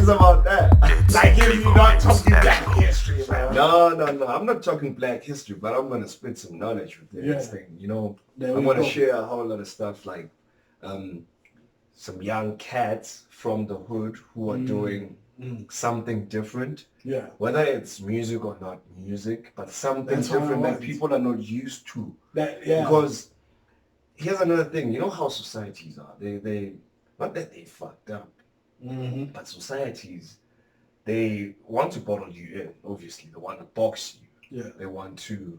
is about that. Like if you're not talking black history, man. No. I'm not talking black history, but I'm gonna spit some knowledge with this thing. You know, I'm gonna share a whole lot of stuff like some young cats from the hood who are doing something different. Yeah. Whether it's music or not music, but something different that people are not used to. Because here's another thing. You know how societies are. They not that they fucked up, but societies, they want to bottle you in, obviously. They want to box you. Yeah. They want to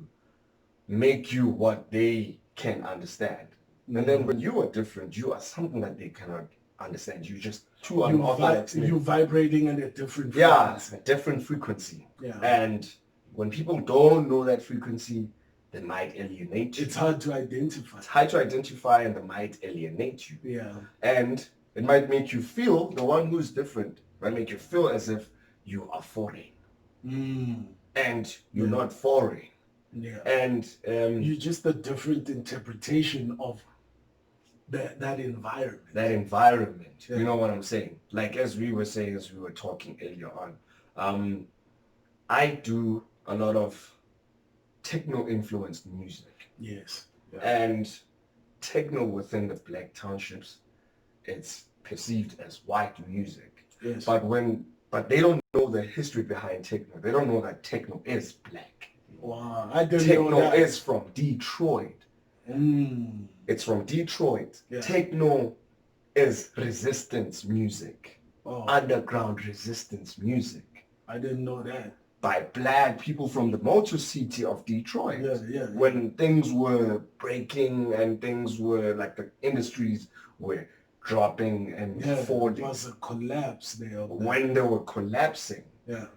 make you what they can understand. And then when you are different, you are something that they cannot understand. You just too unorthodox. You're vibrating at a different frequency. Yeah, a different frequency. Yeah. And when people don't know that frequency, they might alienate you. It's hard to identify. It's hard to identify, and they might alienate you. Yeah. And it might make you feel, the one who's different, might make you feel as if you are foreign. And you're not foreign. Yeah. And you're just a different interpretation of that environment. That environment. You know what I'm saying? Like as we were saying, as we were talking earlier on, I do a lot of techno-influenced music. Yes. Yeah. And techno within the black townships, it's perceived as white music. Yes. But they don't know the history behind techno. They don't know that techno is black. Wow, I didn't techno know that. is from Detroit. It's from Detroit. Yeah. Techno is resistance music. Underground resistance music. I didn't know that. By black people from the motor city of Detroit. Yeah. When things were breaking and things were like the industries were dropping and falling. It was a collapse there. When they were collapsing. Yeah.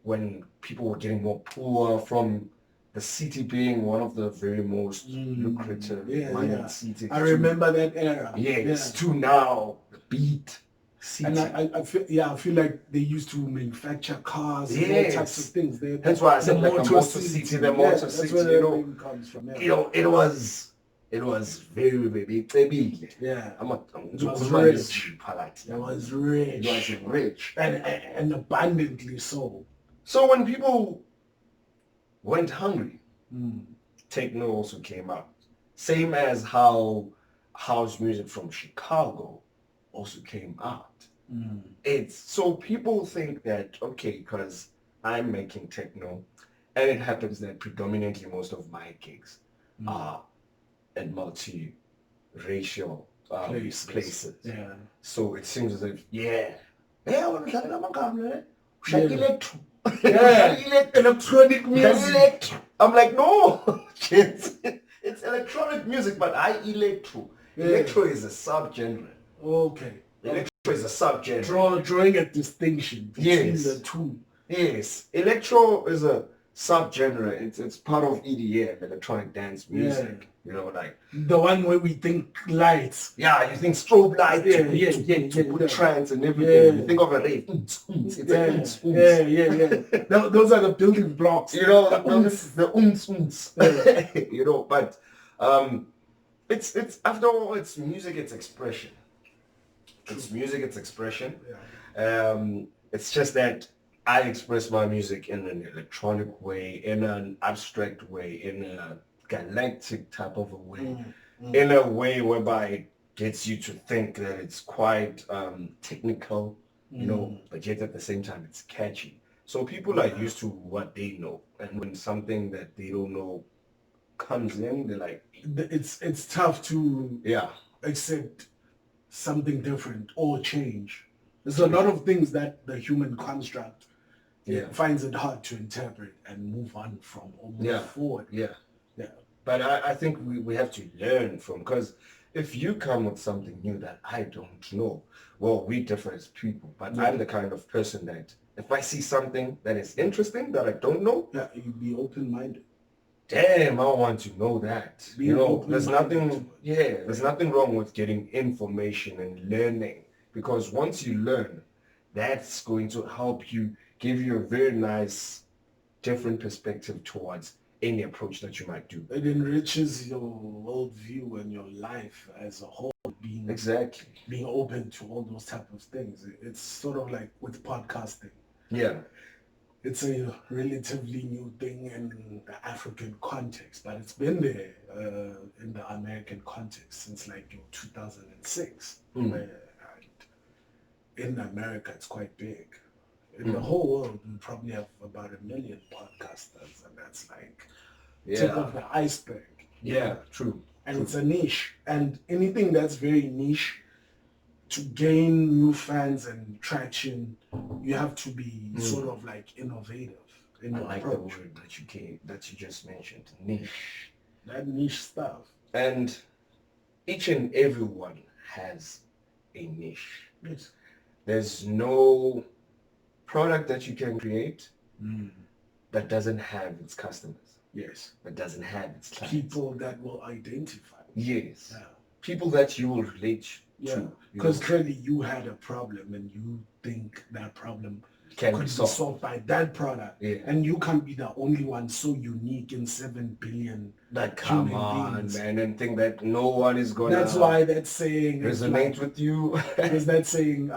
When people were getting more poor from the city being one of the very most lucrative mining cities. I remember that era. Yes, to now the beat city. And I feel like they used to manufacture cars and all types of things. That's why I said like the motor city, the motor city, that's where you know. Comes from. You know, it was very, very big. Yeah. It was rich. It was rich. It was rich. And abundantly so. So when people went hungry, techno also came out. Same as how house music from Chicago also came out. It's so people think that, okay, because I'm making techno, and it happens that predominantly most of my gigs are in multi-racial places. Yeah. So it seems as if, electronic music. I'm like, no, it's electronic music, but I electro. Electro is a subgenre. Okay. Electro is a subgenre. Drawing a distinction between the two. Yes. Electro is a subgenre. It's part of EDM, electronic dance music. You know, like the one where we think lights. Yeah, you think strobe lights, to trance and everything. You think of a rave. Those are the building blocks. You know, the you know, but it's after all, it's music, it's expression. It's music, it's expression. It's just that I express my music in an electronic way, in an abstract way, in a galactic type of a way, in a way whereby it gets you to think that it's quite technical, you know, but yet at the same time it's catchy. So people are used to what they know, and when something that they don't know comes in, they're like, it's tough to accept something different or change. There's a lot of things that the human construct finds it hard to interpret and move on from or move forward. But I think we have to learn from, because if you come with something new that I don't know, well, we differ as people, but I'm the kind of person that if I see something that is interesting that I don't know, you be open-minded. Damn, I want to know that. You know, there's nothing wrong with getting information and learning, because once you learn, that's going to help you, give you a very nice, different perspective towards any approach that you might do. It enriches your worldview and your life as a whole, being open to all those type of things. It's sort of like with podcasting. Yeah. It's a relatively new thing in the African context, but it's been there in the American context since like 2006. Where, in America, it's quite big. In the whole world, we probably have about 1 million podcasters, and that's like tip of the iceberg. Yeah, true. And it's a niche, and anything that's very niche, to gain new fans and traction, you have to be sort of like innovative in your approach. The word that you just mentioned, niche. That niche stuff. And each and everyone has a niche. Yes. There's no product that you can create that doesn't have its customers. Yes. That doesn't have its clients. People that will identify. Yes. Yeah. People that you will relate to. Because clearly you had a problem and you think that problem can be solved by that product. Yeah. And you can't be the only one so unique in 7 billion come on, beings. Man, and think that no one is going to... That's why that saying... resonate with you. There's that saying,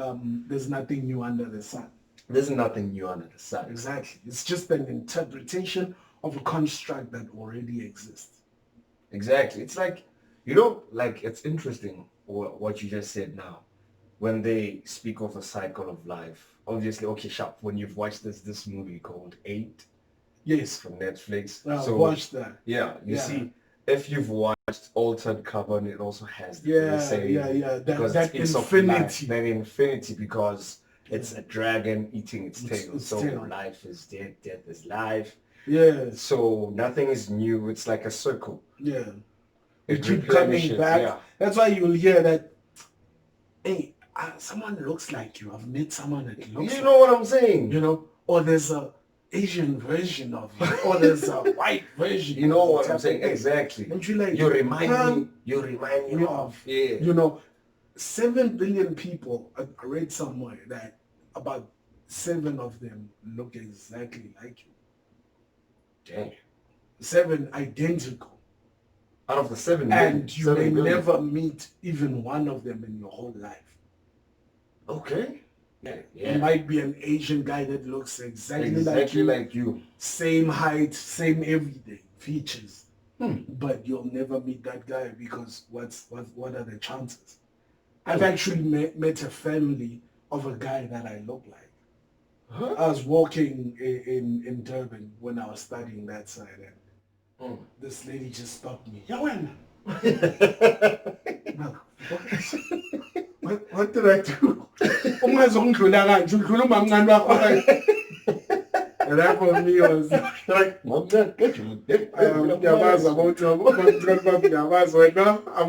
there's nothing new under the sun. There's nothing new under the sun. Exactly. It's just an interpretation of a construct that already exists. Exactly. It's like, it's interesting what you just said now. When they speak of a cycle of life, obviously, okay, sharp, when you've watched this movie called 8. Yes. From Netflix. So watch that. Yeah. You see, if you've watched Altered Carbon, it also has the same. That infinity. That infinity, because it's a dragon eating its tail. So life is death, death is life. Yeah. So nothing is new. It's like a circle. Yeah. It keeps coming back. Yeah. That's why you'll hear that, hey, someone looks like you. I've met someone that looks like you. You know what I'm saying? Or there's a Asian version of you. Or there's a white version. You know what I'm saying? Exactly. Don't you like? You remind me of. Yeah. 7 billion people, I read somewhere that about 7 of them look exactly like you. Dang. 7 identical. Out of the 7 and you may never meet even one of them in your whole life. Okay. Yeah. It might be an Asian guy that looks exactly like you. Same height, same everything, features. But you'll never meet that guy because what are the chances? I've actually met a family of a guy that I look like. Huh? I was walking in Durban when I was studying that side, and this lady just stopped me. Yawen! What did I do? And that for me was like, I'm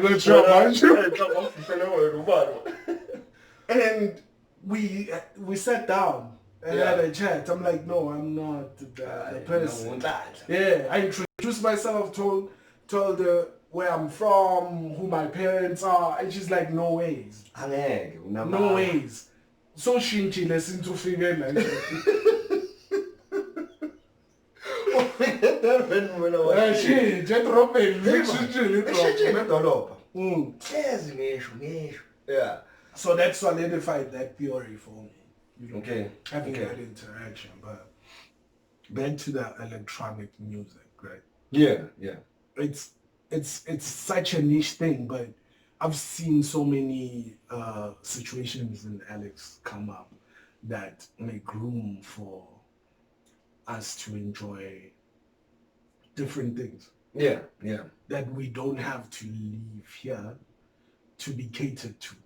not sure about you. And we sat down and had a chat. I'm like, no, I'm not the person. Yeah, I introduced myself, told her where I'm from, who my parents are, and she's like, no ways. No ways. So shinchi listen to figure like yeah. So that solidified that theory for me. Okay. Having that interaction. But back to the electronic music, right? Yeah. It's such a niche thing, but I've seen so many situations in Alex come up that make room for us to enjoy different things. Yeah. That we don't have to leave here to be catered to.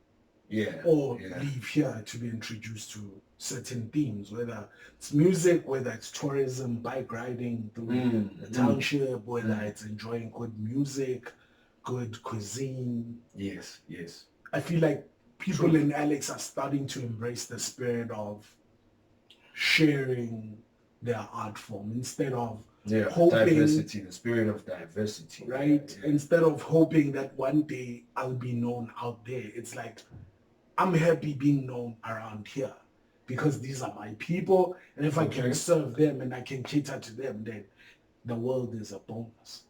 Yeah. Or leave here to be introduced to certain themes, whether it's music, whether it's tourism, bike riding through the township, whether it's enjoying good music, good cuisine. Yes. I feel like people in Alex are starting to embrace the spirit of sharing their art form instead of hoping, diversity, the spirit of diversity. Right? Yeah. Instead of hoping that one day I'll be known out there. It's like, I'm happy being known around here because these are my people, and if I can serve them and I can cater to them, then the world is a bonus.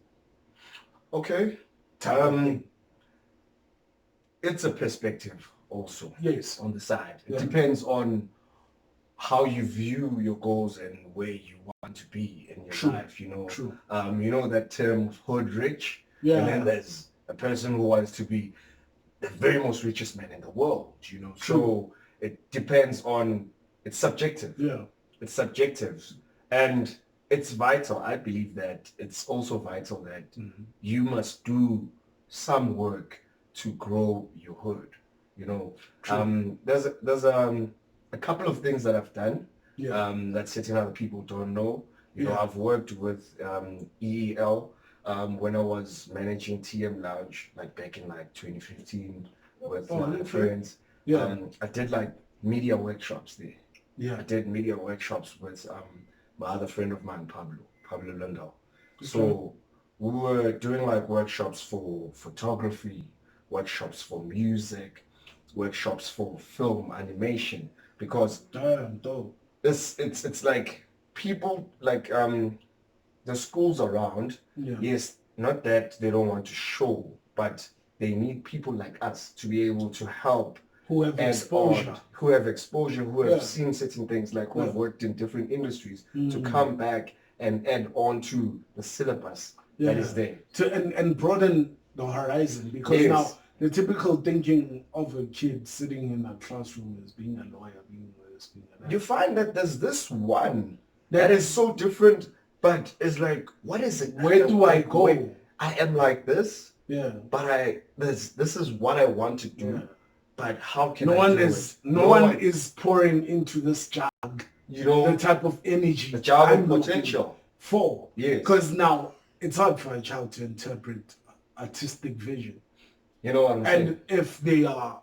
Okay. It's a perspective also. Yes. On the side. It depends on how you view your goals and where you want to be in your life, you know. True. You know that term hood rich? Yeah. And then there's a person who wants to be the very most richest man in the world, you know. True. So it depends on, it's subjective. Yeah. It's subjective. And it's vital. I believe that it's also vital that you must do some work to grow your hood, you know. There's a couple of things that I've done that certain other people don't know. You know, I've worked with EEL when I was managing TM Lounge, like back in like 2015 with my friends. I did like media workshops there. I did media workshops with my other friend of mine, Pablo Lundau. So we were doing like workshops for photography, workshops for music, workshops for film animation, because it's like people like the schools around, yes, not that they don't want to show, but they need people like us to be able to help who have exposure, who have seen certain things, like who have worked in different industries, to come back and add on to the syllabus that is there. And broaden the horizon, because now the typical thinking of a kid sitting in a classroom is being a lawyer, being this, being that. You find that there's this one that is so different, but it's like, what is it? Where do I go? I am like this, but this is what I want to do. But how can no one is pouring into this jug, you know, the type of energy, the jug of potential for. Because now it's hard for a child to interpret artistic vision. You know what I'm saying? And if they are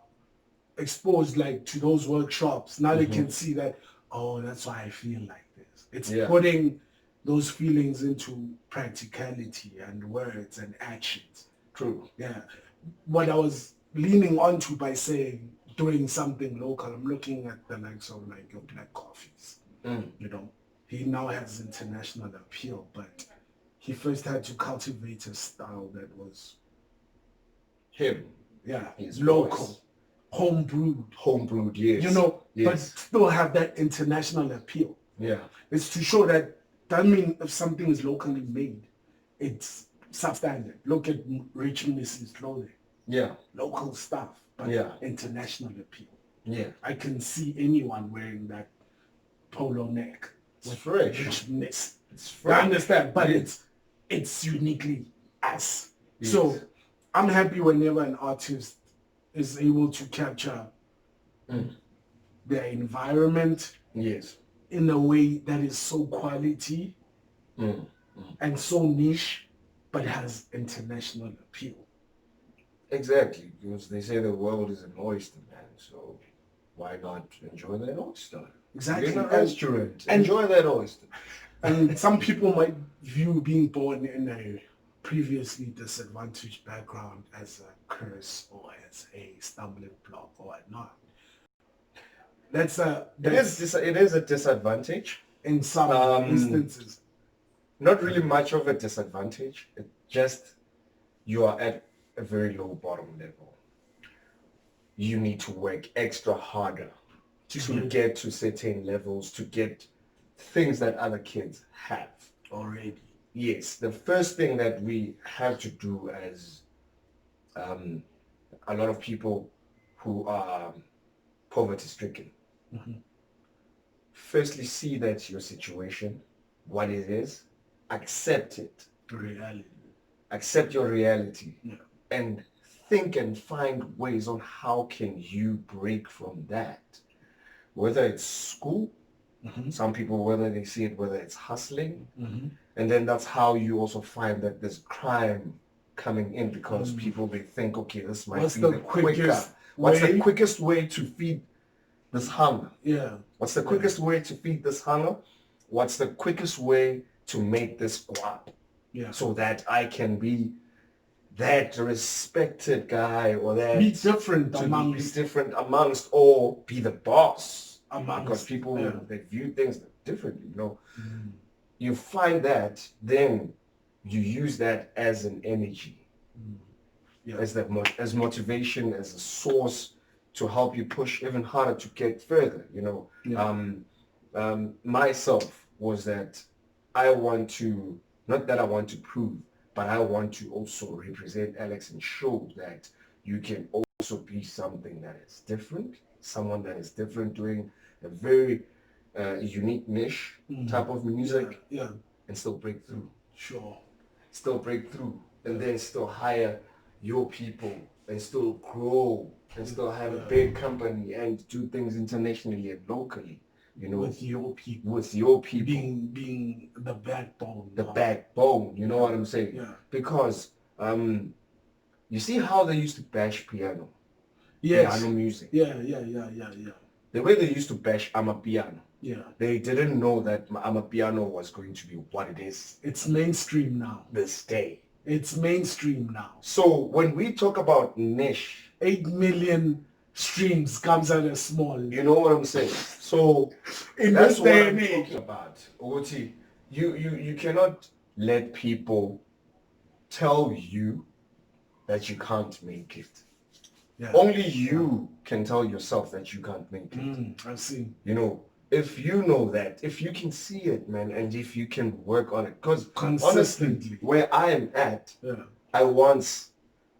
exposed like to those workshops, now they can see that, oh, that's why I feel like this. It's putting those feelings into practicality and words and actions. True. Yeah. What I was leaning onto by saying doing something local, I'm looking at the likes of like your Black Coffees. You know, he now has international appeal, but he first had to cultivate a style that was him. Yeah, local, homebrewed, yes. You know, but still have that international appeal. Yeah, it's to show that mean if something is locally made, it's substandard. Look at Rich Mrs. clothing. Yeah, local stuff, but international appeal. Yeah, I can see anyone wearing that polo neck. It's fresh. Richness. It's fresh. I understand, but it's uniquely us. Yes. So I'm happy whenever an artist is able to capture their environment in a way that is so quality and so niche, but has international appeal. Exactly, because they say the world is an oyster, man. So why not enjoy that oyster? Exactly. You're in a restaurant. Enjoy that oyster. And some people might view being born in a previously disadvantaged background as a curse or as a stumbling block or whatnot. It is a disadvantage in some instances. Not really much of a disadvantage. It just you are at a very low bottom level. You need to work extra harder to get to certain levels, to get things that other kids have already. Yes, the first thing that we have to do as a lot of people who are poverty-stricken, firstly see that your situation, what it is, accept it. Reality. Accept your reality. Yeah. And think and find ways on how can you break from that. Whether it's school, some people, whether they see it, whether it's hustling, and then that's how you also find that there's crime coming in, because people, they think, okay, this might be the quickest what's the quickest way to feed this hunger? Yeah. What's the quickest way to feed this hunger? What's the quickest way to make this guap? Yeah. So that I can be that respected guy, or that be different amongst, or be the boss amongst, because people they view things differently. You know, you find that, then you use that as an energy, as motivation, as a source to help you push even harder to get further. Myself was that I want to, not that I want to prove, but I want to also represent Alex and show that you can also be something that is different, someone that is different, doing a very unique niche type of music, and still break through. Sure. Still break through, and then still hire your people, and still grow, and still have a big company, and do things internationally and locally. With your people. Being the backbone. The backbone, you know what I'm saying? Yeah. Because you see how they used to bash piano? Yes. Piano music. Yeah. The way they used to bash Amapiano. Yeah. They didn't know that Amapiano was going to be what it is. It's mainstream now. This day. It's mainstream now. So when we talk about niche, 8 million streams comes out as small. You know what I'm saying? So in that's this what day I'm and age talking about. Oti, you cannot let people tell you that you can't make it. Yeah. Only you can tell yourself that you can't make it. I see. If you know that, if you can see it, man, and if you can work on it, because consistently, where I am at, I once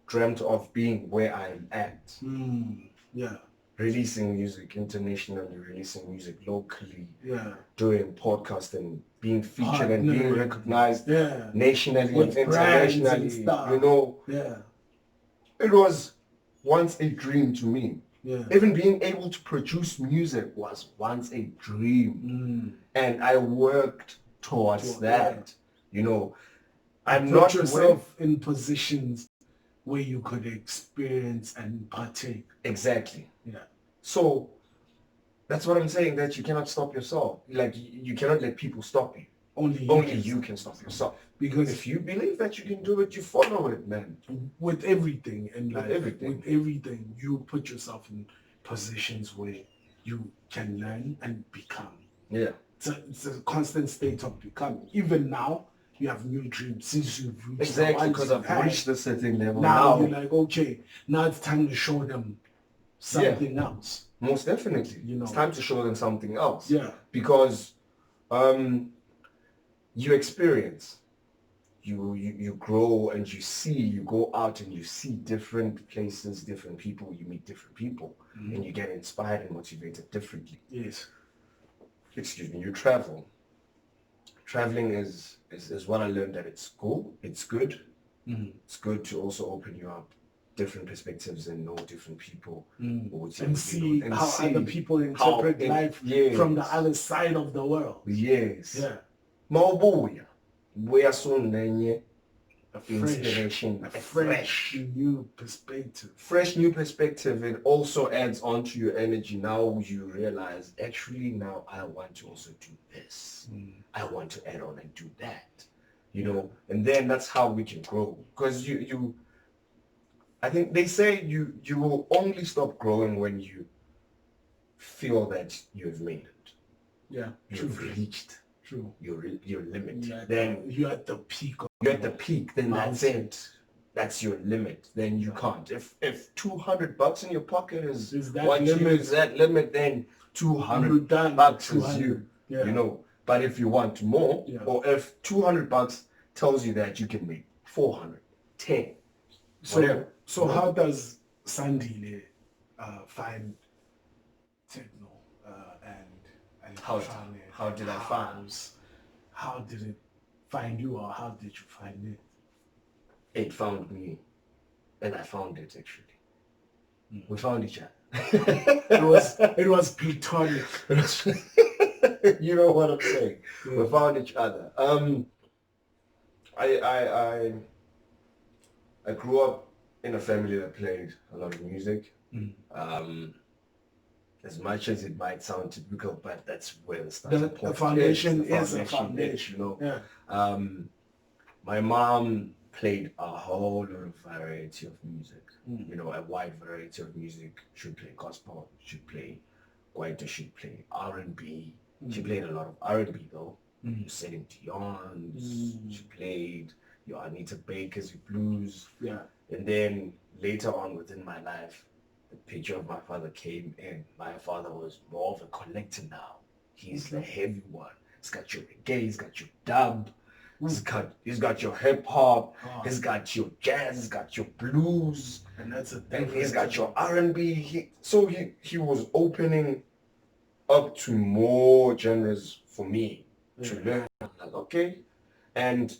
dreamt of being where I am at. Releasing music internationally, releasing music locally, doing podcasting, being featured and being recognized nationally and internationally. It was once a dream to me. Even being able to produce music was once a dream. And I worked towards that. I'm not put yourself in positions where you could experience and partake. Exactly. So that's what I'm saying, that you cannot stop yourself. Like, you cannot let people stop you. Only you can stop yourself. Because if you believe that you can do it, you follow it, man. With everything in life, with everything, you put yourself in positions where you can learn and become. It's a constant state of becoming. Even now, you have new dreams since you've reached. Exactly, because I've reached a certain level. Now you're like, okay, now it's time to show them something else. Most definitely. It's time to show them something else. Because you experience, you grow, and you go out and you see different places, different people, you meet different people, and you get inspired and motivated differently. Excuse me, you travel. Traveling is what I learned, that it's cool, it's good. It's good to also open you up different perspectives and know different people. And see how other people interpret life from the other side of the world. Mabu, we are so inspiration, a fresh new perspective. Fresh new perspective. It also adds on to your energy. Now you realize, actually, now I want to also do this. I want to add on and do that. And then that's how we can grow. Because I think they say you will only stop growing when you feel that you've made it. You've reached your limit. Then you're at the peak. You're at the peak. Then that's it. That's your limit. Then you can't. If $200 in your pocket is what you use that limit, then $200 is you. But if you want more, or if $200 tells you that you can make 400, 10, whatever. So how does Sandile find techno and how did I find? How did it find you, or how did you find it? It found me, and I found it actually. We found each other. it was platonic. You know what I'm saying? We found each other. I grew up in a family that played a lot of music. As much as it might sound typical, but that's where the starting point is. The foundation is a foundation. My mom played a whole lot of variety of music. A wide variety of music. She'd play gospel, she'd play kwaito, she'd play R&B. She played a lot of R&B though. Your Celine Dion's, she played your Anita Baker's blues. Yeah. And then later on within my life, the picture of my father came in. My father was more of a collector now. He's the heavy one. He's got your reggae, he's got your dub, he's got your hip hop, he's got your jazz, he's got your blues, and he's got your R&B. He was opening up to more genres for me to learn. I'm like, okay. And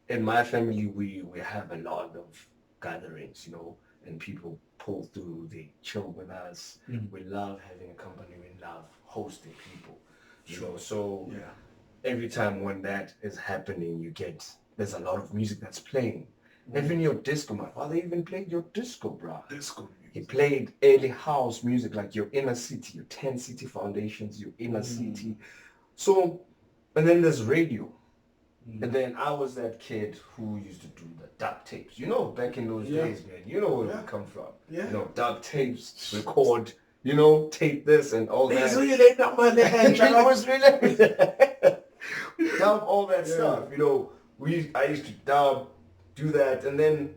in my family, we have a lot of gatherings, and people pull through, they chill with us. We love having a company, we love hosting people, so every time when that is happening, there's a lot of music that's playing. Even your disco, my father even played your disco, bro. Disco music. He played early house music, like your inner city, your 10 city foundations, your inner city. So, and then there's radio. And then I was that kid who used to do the dub tapes. Back in those days, man, where we come from. Yeah. Dub tapes, record, tape this and all that. It was really dub all that stuff. I used to dub, do that, and then,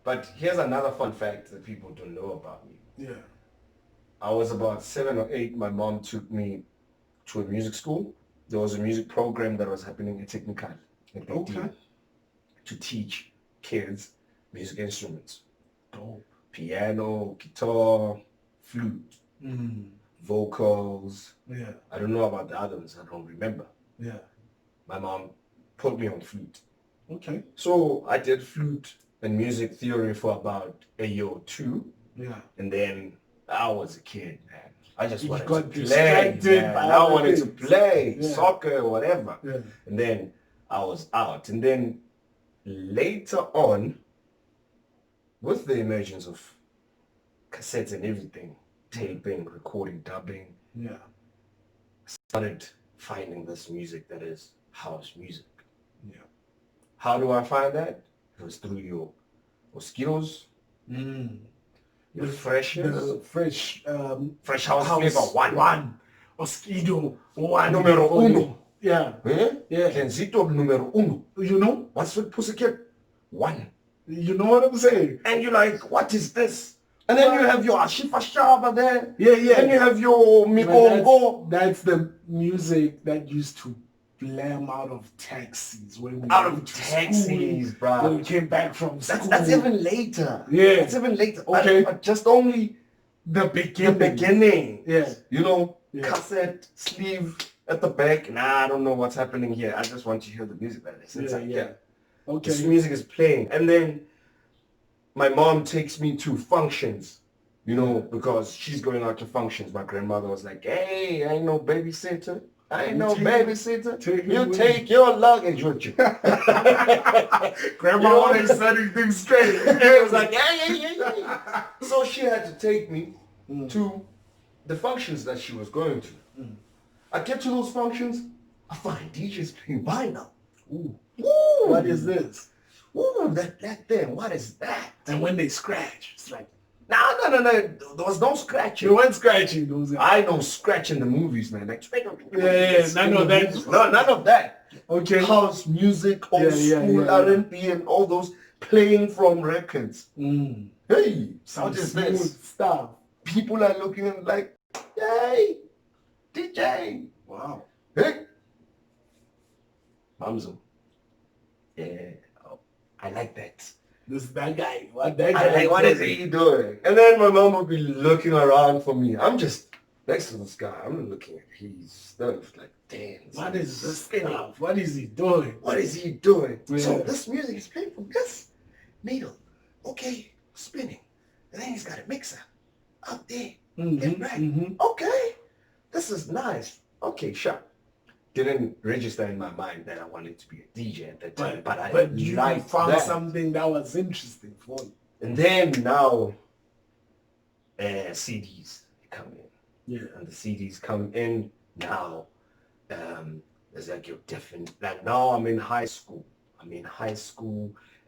but here's another fun fact that people don't know about me. Yeah. I was about 7 or 8. My mom took me to a music school. There was a music program that was happening at Technical to teach kids music instruments. Dope. Piano, guitar, flute, vocals. Yeah. I don't know about the others. I don't remember. Yeah. My mom put me on flute. Okay. So I did flute and music theory for about a year or two. Yeah. And then I was a kid, man. I just wanted to play. Distracted by I wanted to play Yeah. soccer or whatever. Yeah. And then I was out. And then later on, with the emergence of cassettes and everything, taping, recording, dubbing, yeah, I started finding this music that is house music. Yeah. How do I find that? It was through your mosquitoes, your freshness, the fresh house flavor one. Mosquito one. Numero uno. Yeah. Yeah. Kenzito numero uno. What's with Pussycat? One. You know what I'm saying? And you're like, what is this? And then you have your Ashifa Shaba there. Yeah. And you have your Mikongo. That's the music that used to blam out of taxis when we bro. When we came back from school. That's even later. Yeah. That's even later. Okay. Just only the beginning. The beginning. Yeah. Cassette, sleeve at the back. Nah, I don't know what's happening here. I just want to hear the music that is. Okay. This music is playing. And then my mom takes me to functions, because she's going out to functions. My grandmother was like, hey, I ain't no babysitter. You take your luggage with you. Grandma always setting things straight. It was like, yeah. So she had to take me to the functions that she was going to. I get to those functions, I find DJs playing vinyl. Ooh. Ooh. What is this? Ooh, that thing, what is that? And when they scratch, it's like, no. There was no scratching. You weren't scratching those. I know scratch in the movies, man. Like, none of that. No, none of that. Okay. House music, old school R&B, and all those playing from records. Hey, what is this stuff? People are looking at like, hey, DJ. Wow. Hey, Mamzo. Yeah, I like that. This is that guy. What is he doing? And then my mom would be looking around for me. I'm just next to this guy. I'm looking at his stuff like, damn. What is this stuff? What is he doing? Yeah. So this music is playing from this needle. Okay, spinning. And then he's got a mixer up there. Okay, this is nice. Okay, sure. Didn't register in my mind that I wanted to be a DJ at that time, but you liked found that. something that was interesting for you. And then now, CDs come in. Yeah. And the CDs come in now. There's like your different. Like now I'm in high school.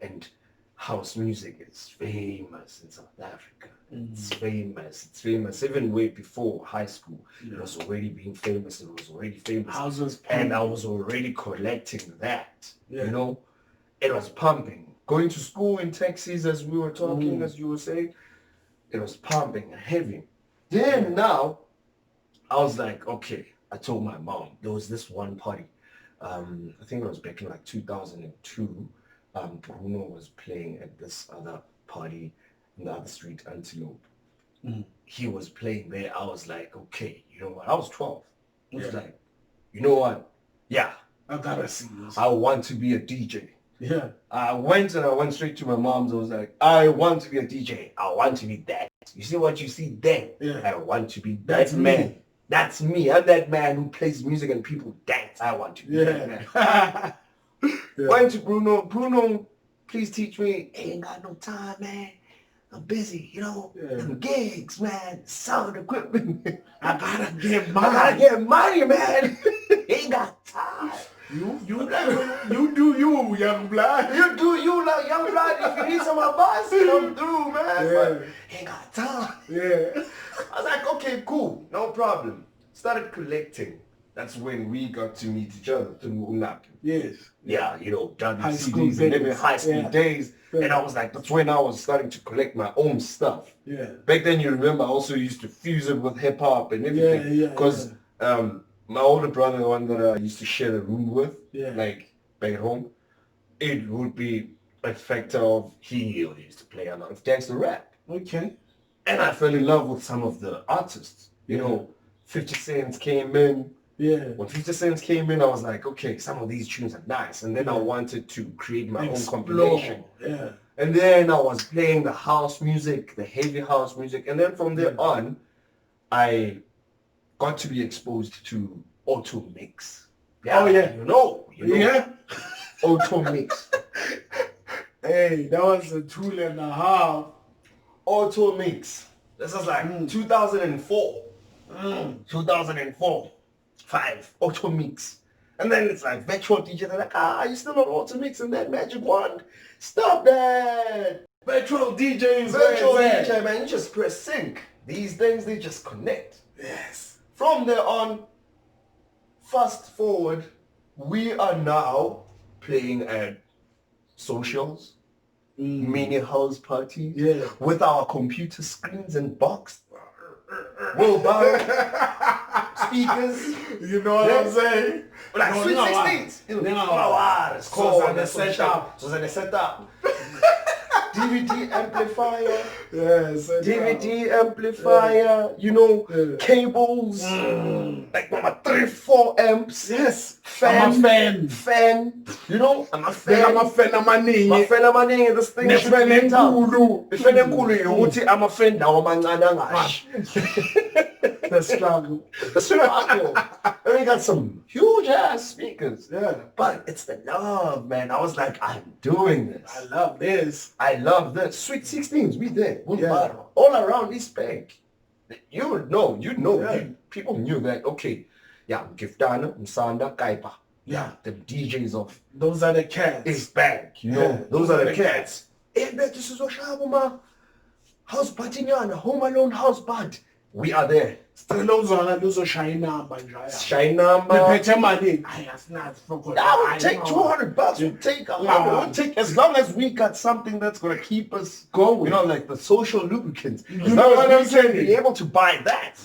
And house music is famous in South Africa. It's famous. It's famous. Even way before high school, it was already being famous. It was already famous. Houses and I was already collecting that. You know, it was pumping. Going to school in taxis, as we were talking, as you were saying, it was pumping and heavy. Then now, I was like, okay. I told my mom there was this one party. I think it was back in like 2002. Bruno was playing at this other party in the other street, Antelope. He was playing there. I was like, okay, you know what? I was 12. I was like, you know what? Yeah. I gotta see this. I want to be a DJ. Yeah. I went straight to my mom's. I was like, I want to be a DJ. I want to be that. You see what you see there? Yeah. I want to be that man. That's me. I'm that man who plays music and people dance. I want to be that man. Went to Bruno. Bruno, please teach me. Ain't got no time, man. I'm busy, you know. Them gigs, man. Sound equipment. I gotta get money. I gotta get money, man. Ain't got time. You do you, young blood. You do you, like young blood. If you need some advice, come through, man. But ain't got time. Yeah. I was like, okay, cool, no problem. Started collecting. That's when we got to meet each other through UNAP. Yes. Yeah, you know, done high CDs and living high school days. And I was like, that's when I was starting to collect my own stuff. Yeah. Back then, you remember, I also used to fuse it with hip hop and everything. Because my older brother, the one that I used to share the room with, like back at home, it would be a factor of he used to play a lot of gangster rap. Okay. And I fell in love with some of the artists. You know, 50 Cent came in. Yeah. When 50 Cent came in, I was like, okay, some of these tunes are nice. And then I wanted to create my own compilation. Yeah. And then I was playing the house music, the heavy house music. And then from there on, I got to be exposed to auto mix. Yeah. Oh, yeah. You know. Yeah. Auto mix. Hey, that was a 2.5. Auto mix. This is like 2004. 2004. 5. Auto mix. And then it's like virtual DJ. They're like, you still on auto mix and that magic wand? Stop that. Virtual DJs. Virtual DJ, man. You just press sync. These things, they just connect. Yes. From there on, fast forward, we are now playing at socials, mini house parties, with our computer screens and box, mobile speakers. You know what I'm saying? Like Sweet 16s. So they set up. DVD amplifier. Yes. DVD amplifier. You know, cables. Like 3-4 amps. Yes. Fan. I'm a fan. You know, I'm a fan. I'm a fan of my knee. My fan of my knee. This thing should be lit up. I'm a fan now. The struggle. The struggle. And we got some huge ass speakers. Yeah. But it's the love, man. I was like, I'm doing this. I love this. I love this. Sweet 16s, we there. All around East Bank. You know. People knew that, okay. Yeah, Giftana, Msanda, Kaipa. Yeah, the DJs of those are the cats. East Bank, you know. Those are the cats. Hey, this is Oshabuma. House party, Home Alone house band. We are there. Still those are shine number. Shine number. That would take $200. We'll take we'll take as long as we got something that's gonna keep us going. You know, like the social lubricants. You know what I'm saying? Be able to buy that.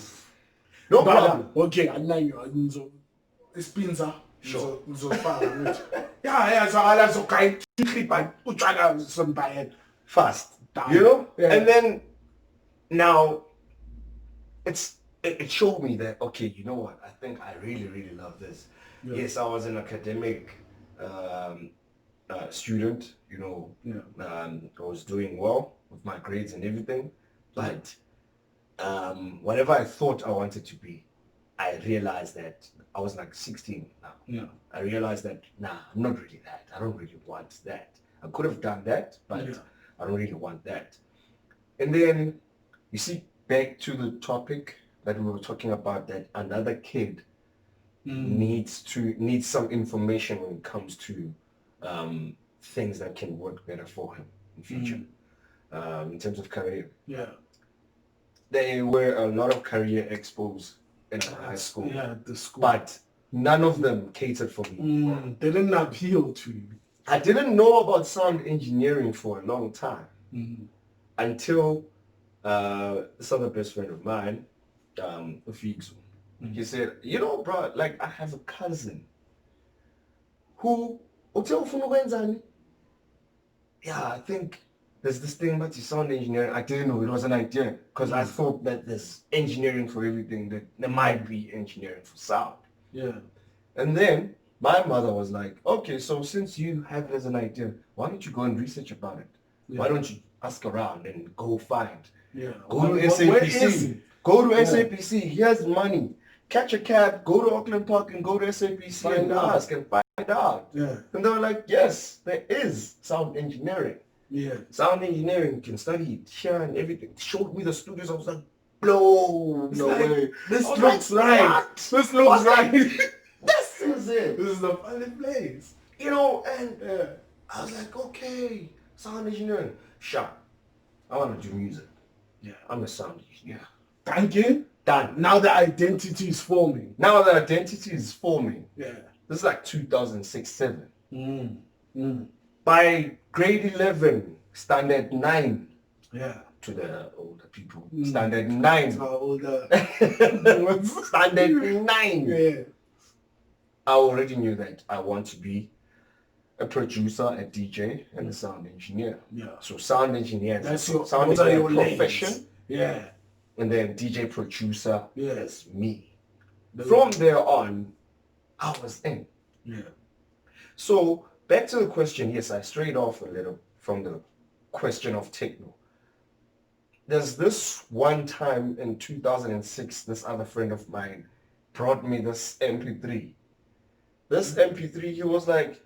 No problem. Okay, I know you. Spinza. Sure. Yeah, so I like so kind. Fast. You know? Yeah. And then now it showed me that, okay, you know what? I think I really, really love this. Yeah. Yes, I was an academic student, you know. Yeah. I was doing well with my grades and everything. But whatever I thought I wanted to be, I realized that I was like 16 now. Yeah. I realized that, I'm not really that. I don't really want that. I could have done that, but I don't really want that. And then, you see, back to the topic that we were talking about, that another kid needs some information when it comes to things that can work better for him. in future, in terms of career. Yeah. There were a lot of career expos in high school. Yeah, the school. But none of them catered for me. They didn't appeal to you. I didn't know about sound engineering for a long time until this other best friend of mine, Beatz, he said, you know, bro, like I have a cousin who, yeah, I think there's this thing about sound engineering. I didn't know it was an idea because I thought that there's engineering for everything, that there might be engineering for sound. Yeah. And then my mother was like, okay, so since you have it as an idea, why don't you go and research about it? Yeah. Why don't you ask around and go find? Yeah. Go to SAPC. Go to SAPC. Here's money. Catch a cab, go to Auckland Park and go to SAPC and ask and find out. Yeah. And they were like, yes, there is sound engineering. Yeah. Sound engineering, you can study it here and everything. Showed me the studios. I was like, blown away. This looks right. This looks right. This is it. This is the funny place. You know, and I was like, okay, sound engineering. Sure. I want to do music. Yeah. I'm a sound engineer. Thank you. Done. Now the identity is forming. Now the identity is forming. Yeah. This is like 2006, 7. By grade 11, standard 9. Yeah. To the older people. Standard 9. To our older. Standard 9. Yeah. I already knew that I want to be a producer, a DJ, and a sound engineer. Yeah. So sound engineer is a profession. Lanes. Yeah. And then DJ producer is me. From there on, I was in. Yeah. So back to the question. Yes, I strayed off a little from the question of techno. There's this one time in 2006, this other friend of mine brought me this MP3. This MP3, he was like,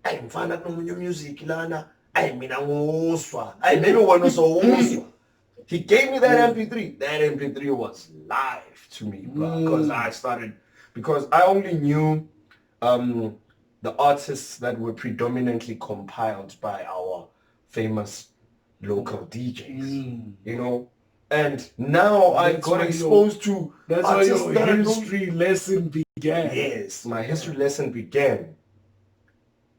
I'm fine at no music, Lana. I mean, I'm also. I never want to so. He gave me that MP3. That MP3 was live to me, bro. Because I only knew the artists that were predominantly compiled by our famous local DJs, you know. And now I got exposed to that's artists how your history lesson began. Yes, my history lesson began.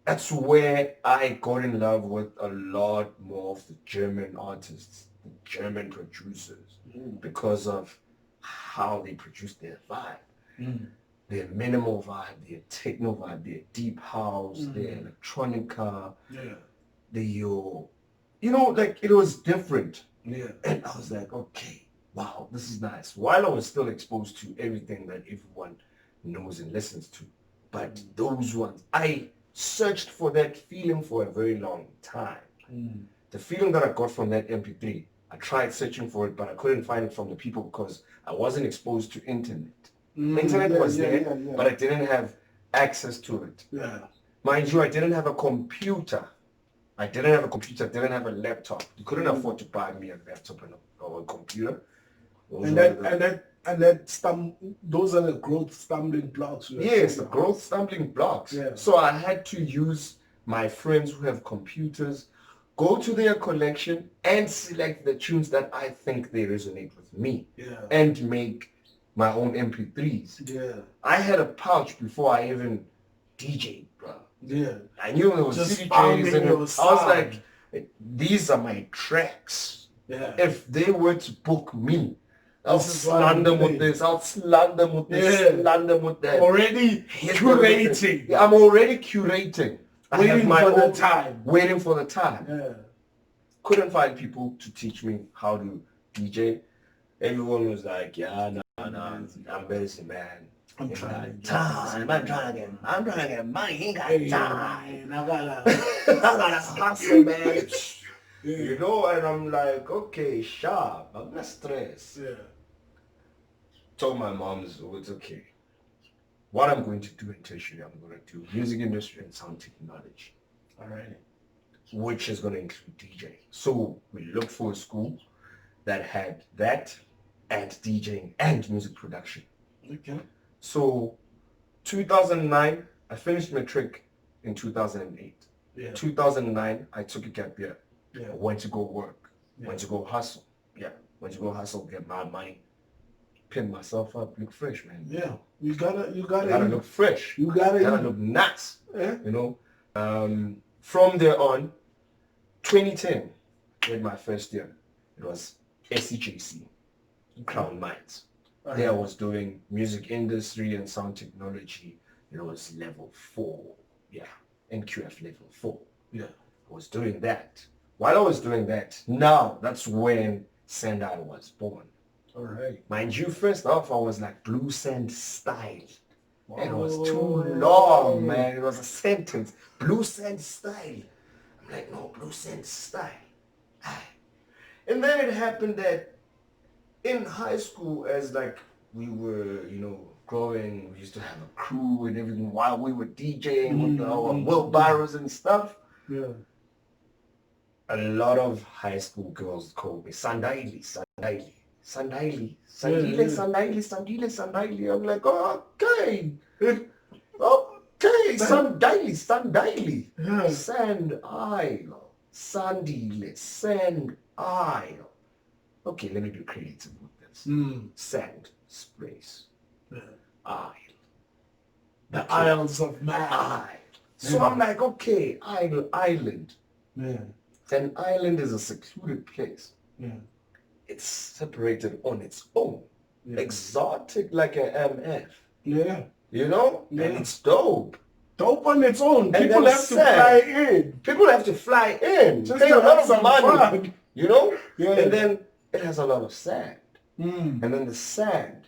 That's where I got in love with a lot more of the German artists, the German producers, because of how they produce their vibe. Their minimal vibe, their techno vibe, their deep house, their electronica, you know, like it was different. Yeah. And I was like, okay, wow, this is nice. While I was still exposed to everything that everyone knows and listens to. But those ones, I searched for that feeling for a very long time. The feeling that I got from that MP3, I tried searching for it, but I couldn't find it from the people because I wasn't exposed to internet. Internet was there, but I didn't have access to it. Yeah. Mind you, I didn't have a computer. I didn't have a laptop. You couldn't afford to buy me a laptop or a computer. Those are the growth stumbling blocks. Yes, the growth stumbling blocks. Yeah. So I had to use my friends who have computers, go to their collection and select the tunes that I think they resonate with me. Yeah. And make my own MP3s. Yeah. I had a pouch before I even DJ'd, bro. Yeah. I knew there was CDJs and I was like, these are my tracks. Yeah. If they were to book me, I'll slam them with this, I'll slam them with this, slam them with that. Already curating. I'm already curating. Waiting for the time. Yeah. Couldn't find people to teach me how to DJ. Everyone was like, yeah, no, I'm busy, man. I'm trying to get money. Ain't got time. I gotta hustle, man. Yeah. You know, and I'm like, okay, sharp. I'm not stressed. Yeah. Told my mom, so it's okay. What I'm going to do in tertiary, I'm going to do music industry and sound technology. All right. Which is going to include DJ. So we looked for a school that had that and DJing and music production. Okay. So 2009, I finished matric in 2008. Yeah. 2009, I took a gap year. Yeah. Went to go work. Yeah. Went to go hustle. Yeah. Went to go hustle, get my money, pin myself up, look fresh, man. Yeah. You gotta look fresh. You gotta look nuts. Yeah. You know. From there on, 2010, I had my first year. It was SEJC, Crown Mines. There I was doing music industry and sound technology. It was level 4. Yeah. NQF level 4. Yeah. I was doing that. While I was doing that, now that's when Sandai was born. All right. Mind you, first off, I was like Blue Sand style. Wow. It was too long, man. It was a sentence. Blue Sand style. I'm like, no, Blue Sand style. And then it happened that in high school, as like we were, growing, we used to have a crew and everything while we were DJing with our wheelbarrows and stuff. Yeah. A lot of high school girls called me Sandaili. I'm like, oh, okay. Okay, Sandaili. Yeah. Sand Isle. Sandile. Sand Isle. Okay, let me be creative with this. Sand sprays. Yeah. Isle. The Isles of Man. Isle. So I'm like, okay, island. Yeah. An island is a secluded place. Yeah. It's separated on its own. Yeah. Exotic like an MF. Yeah. Yeah. And it's dope. Dope on its own. People have to fly in. People have to fly in. Just pay a lot of money. Yeah. And then it has a lot of sand. And then the sand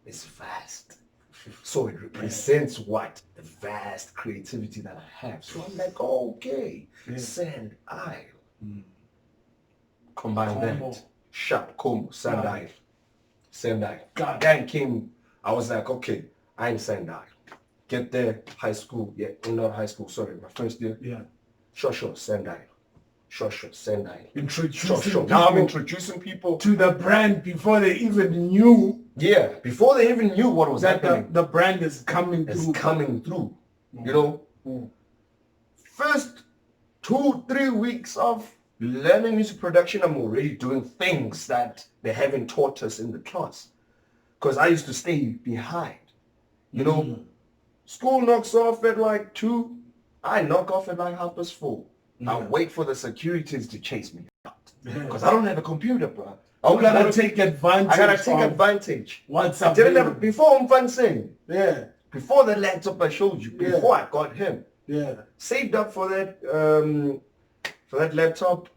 is vast. So it represents what? The vast creativity that I have. So I'm like, okay, Sand Isle. Combine that. Sharp combo, Sand Isle. Sand Isle. Then came, I was like, okay, I'm Sand Isle. Get there, high school, not high school, sorry, my first year. Yeah. Sure, Sand Isle. Sure, Sand Isle. Now I'm introducing people to the brand before they even knew. Yeah, before they even knew what was happening. The brand is coming through. First 2-3 weeks of learning music production, I'm already doing things that they haven't taught us in the class. Because I used to stay behind. School knocks off at like 2. I knock off at like 4:30. I wait for the securities to chase me out. Because I don't have a computer, bro. I gotta take advantage. What's up? I didn't have before Mfansing. Yeah. Before the laptop I showed you. Before I got him. Yeah. Saved up for that laptop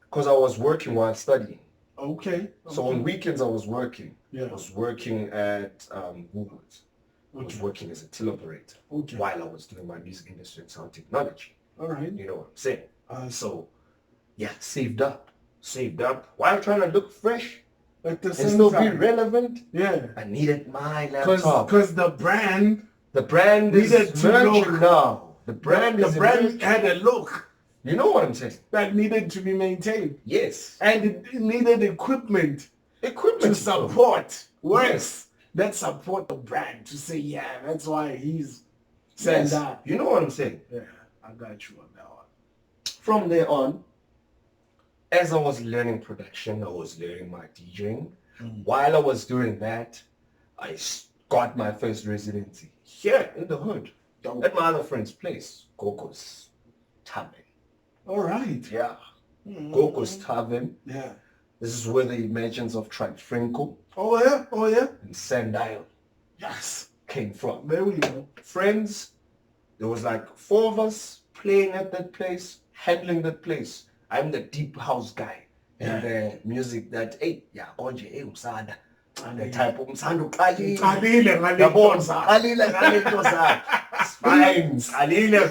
because I was working while studying. Okay. So on weekends I was working. Yeah. I was working at Woolworths. I was working as a till operator while I was doing my music industry and sound technology. All right. You know what I'm saying? Saved up while trying to look fresh at the and same still time. be relevant. Yeah. I needed my laptop. Because the brand is emerging now. The brand had a look. You know what I'm saying? That needed to be maintained. Yes. And it needed equipment to support works that support the brand. To say, that's why he's saying that. You know what I'm saying? Yeah, I got you on that one. From there on, as I was learning production, I was learning my DJing. While I was doing that, I got my first residency here in the hood at my other friend's place, Gogo's Tavern. All right. Yeah. Gogo's Tavern. Yeah. This is where the Imagines of Tribe Franco. Oh yeah. And Sand Isle. Yes. Came from. There we go. Friends. There was like 4 of us playing at that place, handling that place. I'm the deep house guy. And the music that, umsada. And the type of umsando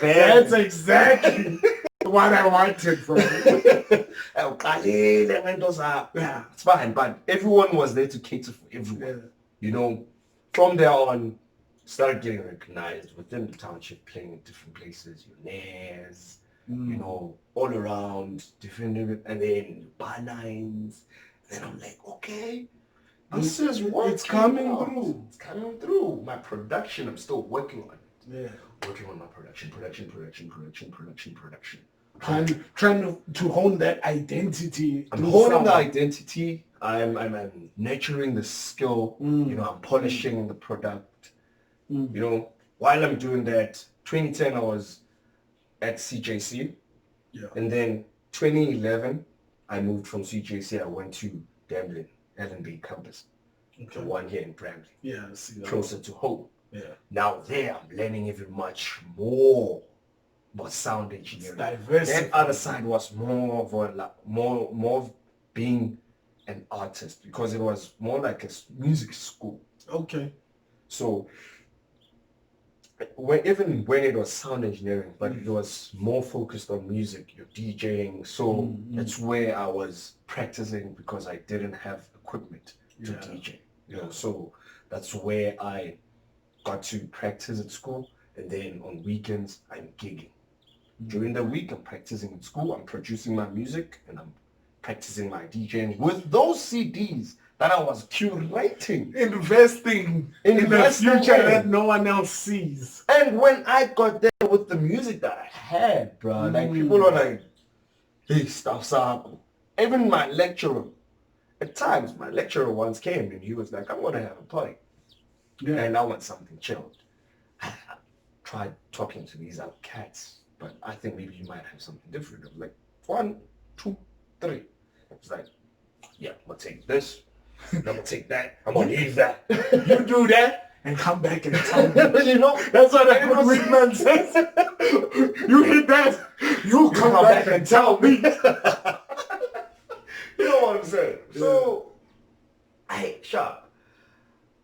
That's exactly what I wanted from you. It's fine, but everyone was there to cater for everyone. From there on, started getting recognized within the township, playing in different places, Nares, all around, different, and then bar nines. Then I'm like, okay, this is what it's coming through. It's coming through. My production, I'm still working on it. Yeah. Working on my production. trying to hone that identity. I'm honing the identity. I'm nurturing the skill. I'm polishing the product. While I'm doing that, 2010 I was at CJC. Yeah. And then 2011 I moved from CJC. I went to Damlin, L&B campus. Okay. The one here in Bramley. Yeah, I see that. Closer to home. Yeah. Now there I'm learning even much more about sound engineering. That other side was more of being an artist, because it was more like a music school. Okay. So even when it was sound engineering, but it was more focused on music, you're DJing. So that's where I was practicing, because I didn't have equipment to DJ. So that's where I got to practice at school, and then on weekends I'm gigging. During the week I'm practicing at school, I'm producing my music, and I'm practicing my DJing with those CDs that I was curating. Investing in the future that no one else sees. And when I got there with the music that I had, bro, like people were like, hey, stuff's up. Even my lecturer, at times, my lecturer once came and he was like, I'm going to have a party. Yeah. And I want something chilled. I tried talking to these other cats, but I think maybe you might have something different. I was like, 1, 2, 3. It's like, yeah, I'm going to take this. I'm going to take that. I'm going to leave that. You do that and come back and tell me. That's what a good weak man says. You hit that. You come back and tell me. You know what I'm saying? Yeah. So, I sharp.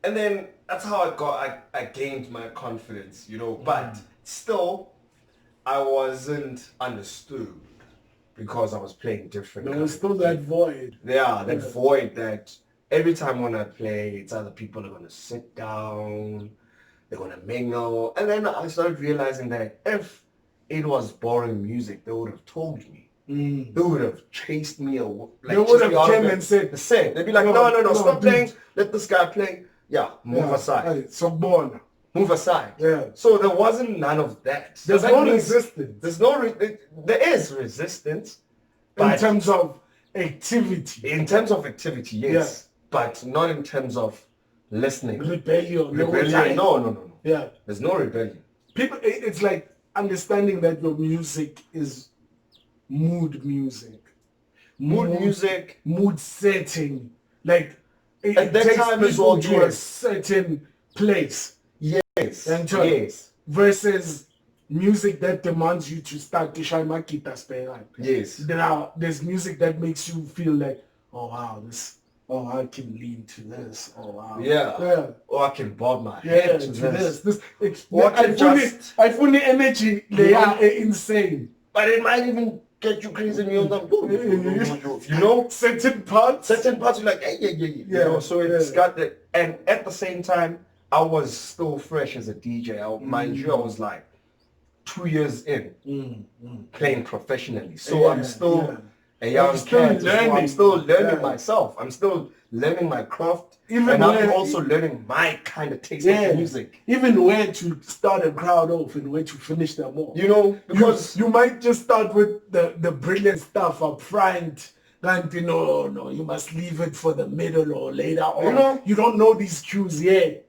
And then that's how I gained my confidence, but still, I wasn't understood because I was playing different. There was still that void. Yeah, that void that every time when I play, it's other people are going to sit down, they're going to mingle. And then I started realizing that if it was boring music, they would have told me. They would have chased me away. Like, they would have came and said, they'd be like, no, stop playing, let this guy play. Yeah, move aside. Hey, so born. Move aside. Yeah. So there wasn't none of that. There's no resistance. There is resistance. In terms of activity. In terms of activity, yes. Yeah. But not in terms of listening. Rebellion. No. Yeah. There's no rebellion. People, it's like understanding that your music is mood music. Mood setting. Like, at that time is all to a certain place. Yes. Yes. Versus music that demands you to start to shine my guitar spare. Yes. There's music that makes you feel like, oh wow, I can lean to this. Oh wow. Yeah. Or I can bob my head to this. I find the energy, they are insane. But it might even get you crazy and you're certain parts you're like, yeah. So it's got that. And at the same time, I was still fresh as a DJ. Mind you, I was like 2 years in playing professionally. So I'm still a young cat. I'm still learning myself. I'm still learning my craft. And I'm also learning my kind of taste of music. Even where to start a crowd off and where to finish them off. Because you might just start with the brilliant stuff up front. And no, you must leave it for the middle or later on. You don't know these cues yet.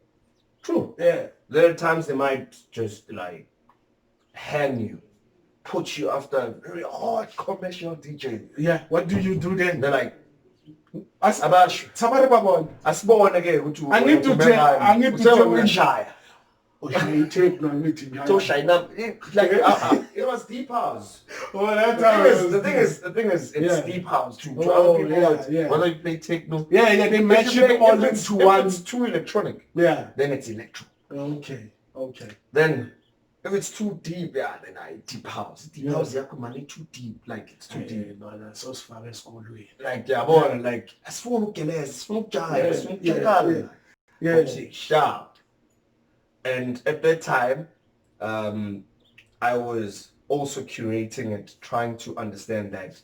True. Yeah. There are times they might just like hang you, put you after a very hard commercial DJ. Yeah. What do you do then? They're like, I need to tell you shy. It was deep house. The thing is, it's deep house too. To other people, whether you play techno, they match it all into one. If it's too electronic, then it's electro. Okay. Then if it's too deep, then I deep house. Deep house, too deep. Like it's too deep. No, that's so far as all the way. Like like as for sharp. And at that time, I was also curating it, trying to understand that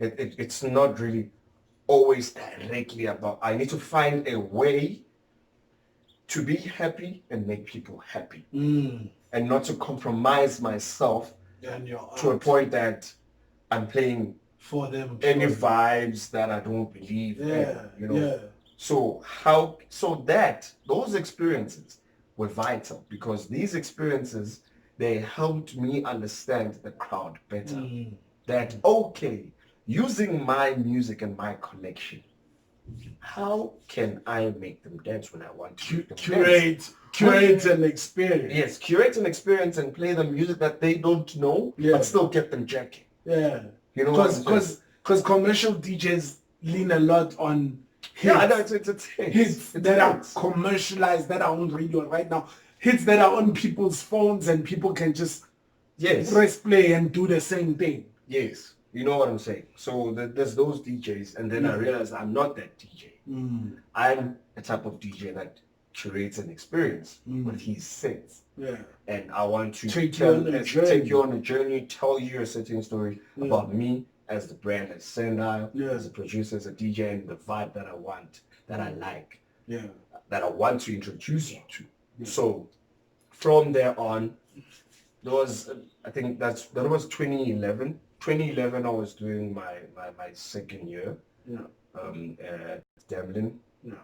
it's not really always directly about, I need to find a way to be happy and make people happy. And not to compromise myself to a point that I'm playing for them. any vibes that I don't believe in, you know. Yeah. So those experiences were vital because these experiences, they helped me understand the crowd better. That, okay, using my music and my collection, how can I make them dance when I want to make them dance? Curate an experience. Yes, curate an experience and play the music that they don't know, but still get them jacking. Yeah. You know, because commercial DJs lean a lot on hits. Yeah, I know, it's hits that are commercialized, that are on radio right now. Hits that are on people's phones and people can just press play and do the same thing. Yes. You know what I'm saying? So there's those DJs, and then I realized I'm not that DJ. I'm a type of DJ that curates an experience with his sets. Yeah. And I want to take you on a journey, tell you a certain story about me as the brand, as Sendai, as a producer, as a DJ, and the vibe that I want, that I like, that I want to introduce you to. So from there on, there was, I think that was 2011. 2011, I was doing my second year at Demlin. Yeah.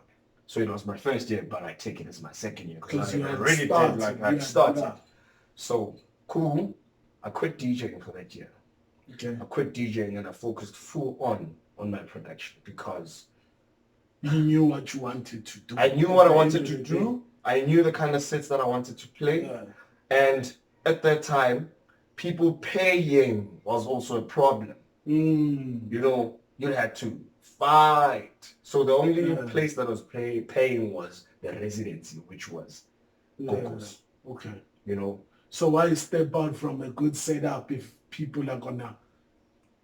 So it was my first year, but I take it as my second year because I really did I started. Yeah. So cool. I quit DJing for that year. Okay. I quit DJing and I focused full on my production because you knew what you wanted to do. I knew what I wanted to do. I knew the kind of sets that I wanted to play, and at that time, people paying was also a problem. You know, you had to fight. So the only place that was paying was the residency, which was Gogos. Okay. You know. So why step out from a good setup if people are gonna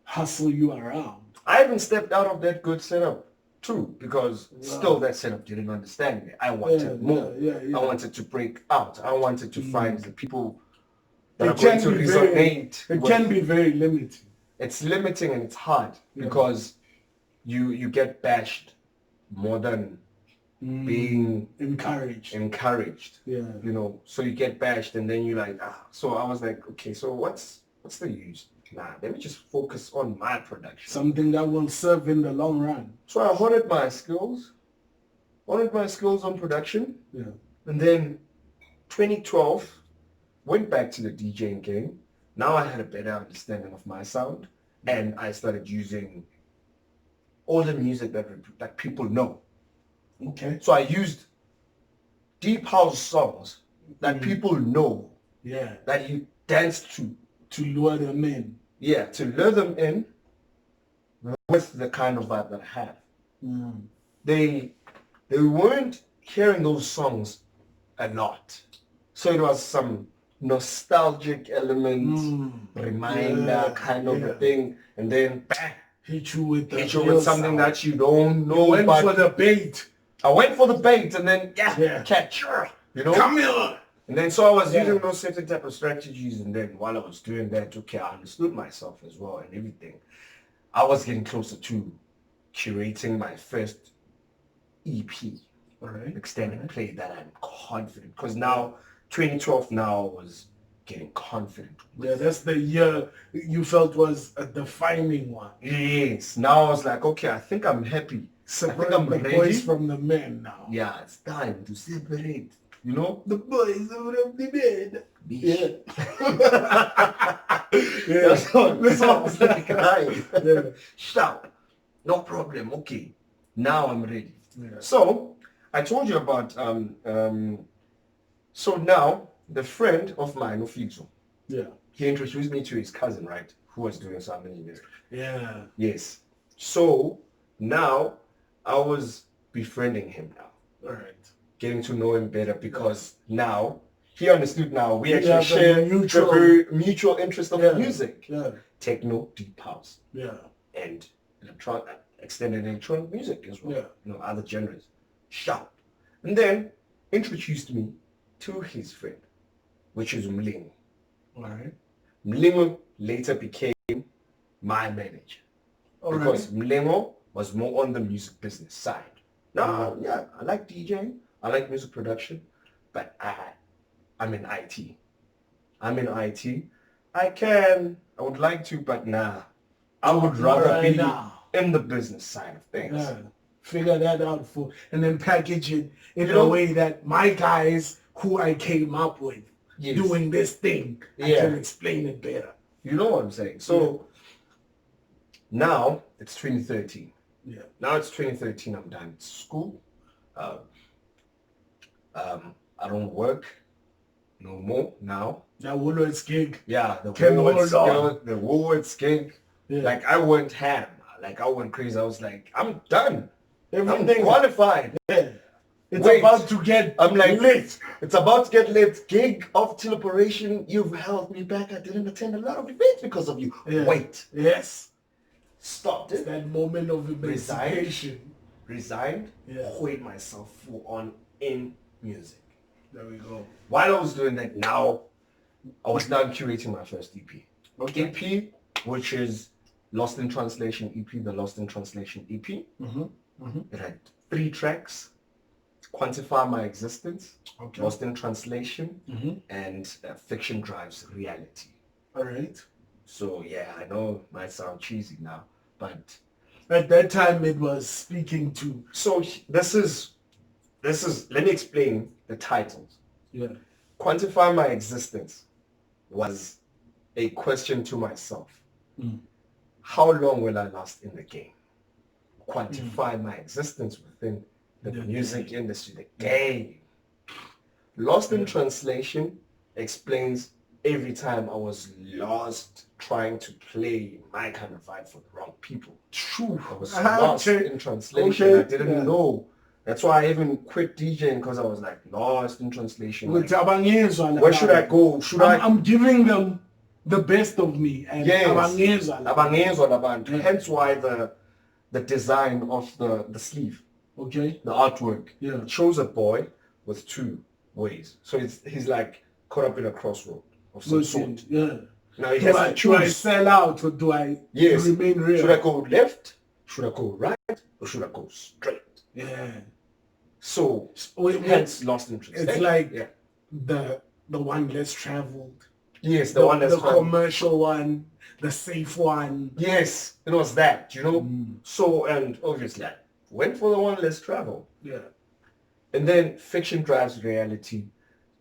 hustle you around? I even stepped out of that good setup too, because still that setup didn't understand me. I wanted more. I wanted to break out. I wanted to find the people that are going to resonate. It can be very limiting. It's limiting and it's hard because you get bashed more than being encouraged. Yeah. You know, so you get bashed and then you're like, so I was like, okay, so what's the use? Nah, let me just focus on my production. Something that will serve in the long run. So I honed my skills on production. Yeah. And then 2012, went back to the DJing game. Now I had a better understanding of my sound, and I started using all the music that people know. Okay. So I used deep house songs that people know. Yeah. That you dance to lure them in. Yeah, to lure them in with the kind of vibe that I have. They weren't hearing those songs a lot. So it was some nostalgic element, reminder kind of a thing, and then bang, hit you with something that you don't know. You went for the bait. I went for the bait, and then catch, you know, come here. And then so I was using those certain type of strategies, and then while I was doing that, I understood myself as well and everything. I was getting closer to curating my first EP, extended play that I'm confident, because now 2012 now was getting confident. Yeah, that's the year you felt was a defining one. Yes. Now I was like, okay, I think I'm happy. Separate the boys from the men now. Yeah, it's time to separate. You know? The boys from the men. Yeah. That's sounds like right. Shout. No problem. Okay. Now I'm ready. Yeah. So I told you about so now the friend of mine, Ofixo, he introduced me to his cousin, right? Who was doing something in this. Yeah. Yes. So now I was befriending him now. All right. Getting to know him better because now he understood. Now we actually share the mutual interest of music. Yeah. Techno, deep house. Yeah. And extended electronic music as well. Yeah. You know, other genres. Sharp. And then introduced me to his friend, which is Mlingo. All right. Mlingo later became my manager. Because Mlingo was more on the music business side. Now, I like DJing. I like music production, but I'm in IT. I would like to, but nah. I would rather be now. in the business side of things. Yeah. Figure that out and then package it in a way that my guys who I came up with doing this thing, I can explain it better. You know what I'm saying? So now it's 2013. Yeah. Now it's 2013. I'm done school. I don't work no more now. That Woolworths gig. Yeah, the Woolworths gig. Yeah. Like I went ham. Like I went crazy. I was like, I'm done. Everything. I'm qualified. Yeah. It's about to get lit. It's about to get lit. Gig of till operation. You've held me back. I didn't attend a lot of events because of you. Yeah. Wait. Yes. Stopped it. That moment of emancipation. Resigned. Yeah. Quit myself full on in music. There we go. While I was doing that, now I was done curating my first EP. Okay. EP, which is Lost in Translation EP, the Lost in Translation EP. Mm-hmm. Mm-hmm. It had 3 tracks. Quantify My Existence, Lost in Translation, and Fiction Drives Reality. All right. So yeah, I know it might sound cheesy now, but at that time it was speaking to. So this is. Let me explain the titles. Yeah. Quantify My Existence was a question to myself. How long will I last in the game? Quantify my existence within the music industry, the game. Lost in Translation explains every time I was lost trying to play my kind of vibe for the wrong people. True. I was lost in translation. I didn't know. That's why I even quit DJing, because I was like lost in translation. Like, where should I go? I'm giving them the best of me. And hence why the design of the sleeve. Okay. The artwork. Yeah. It shows a boy with 2 ways. So he's like caught up in a crossroad of some sort. Yeah. Now he has to choose. Do I sell out or do I remain real? Should I go left? Should I go right? Or should I go straight? Yeah. So hence Lost in Translation. It's like the one less traveled. Yes, the one less traveled. The commercial one, the safe one. Yes, it was that, you know. So, and obviously I went for the one less traveled. Yeah. And then Fiction Drives Reality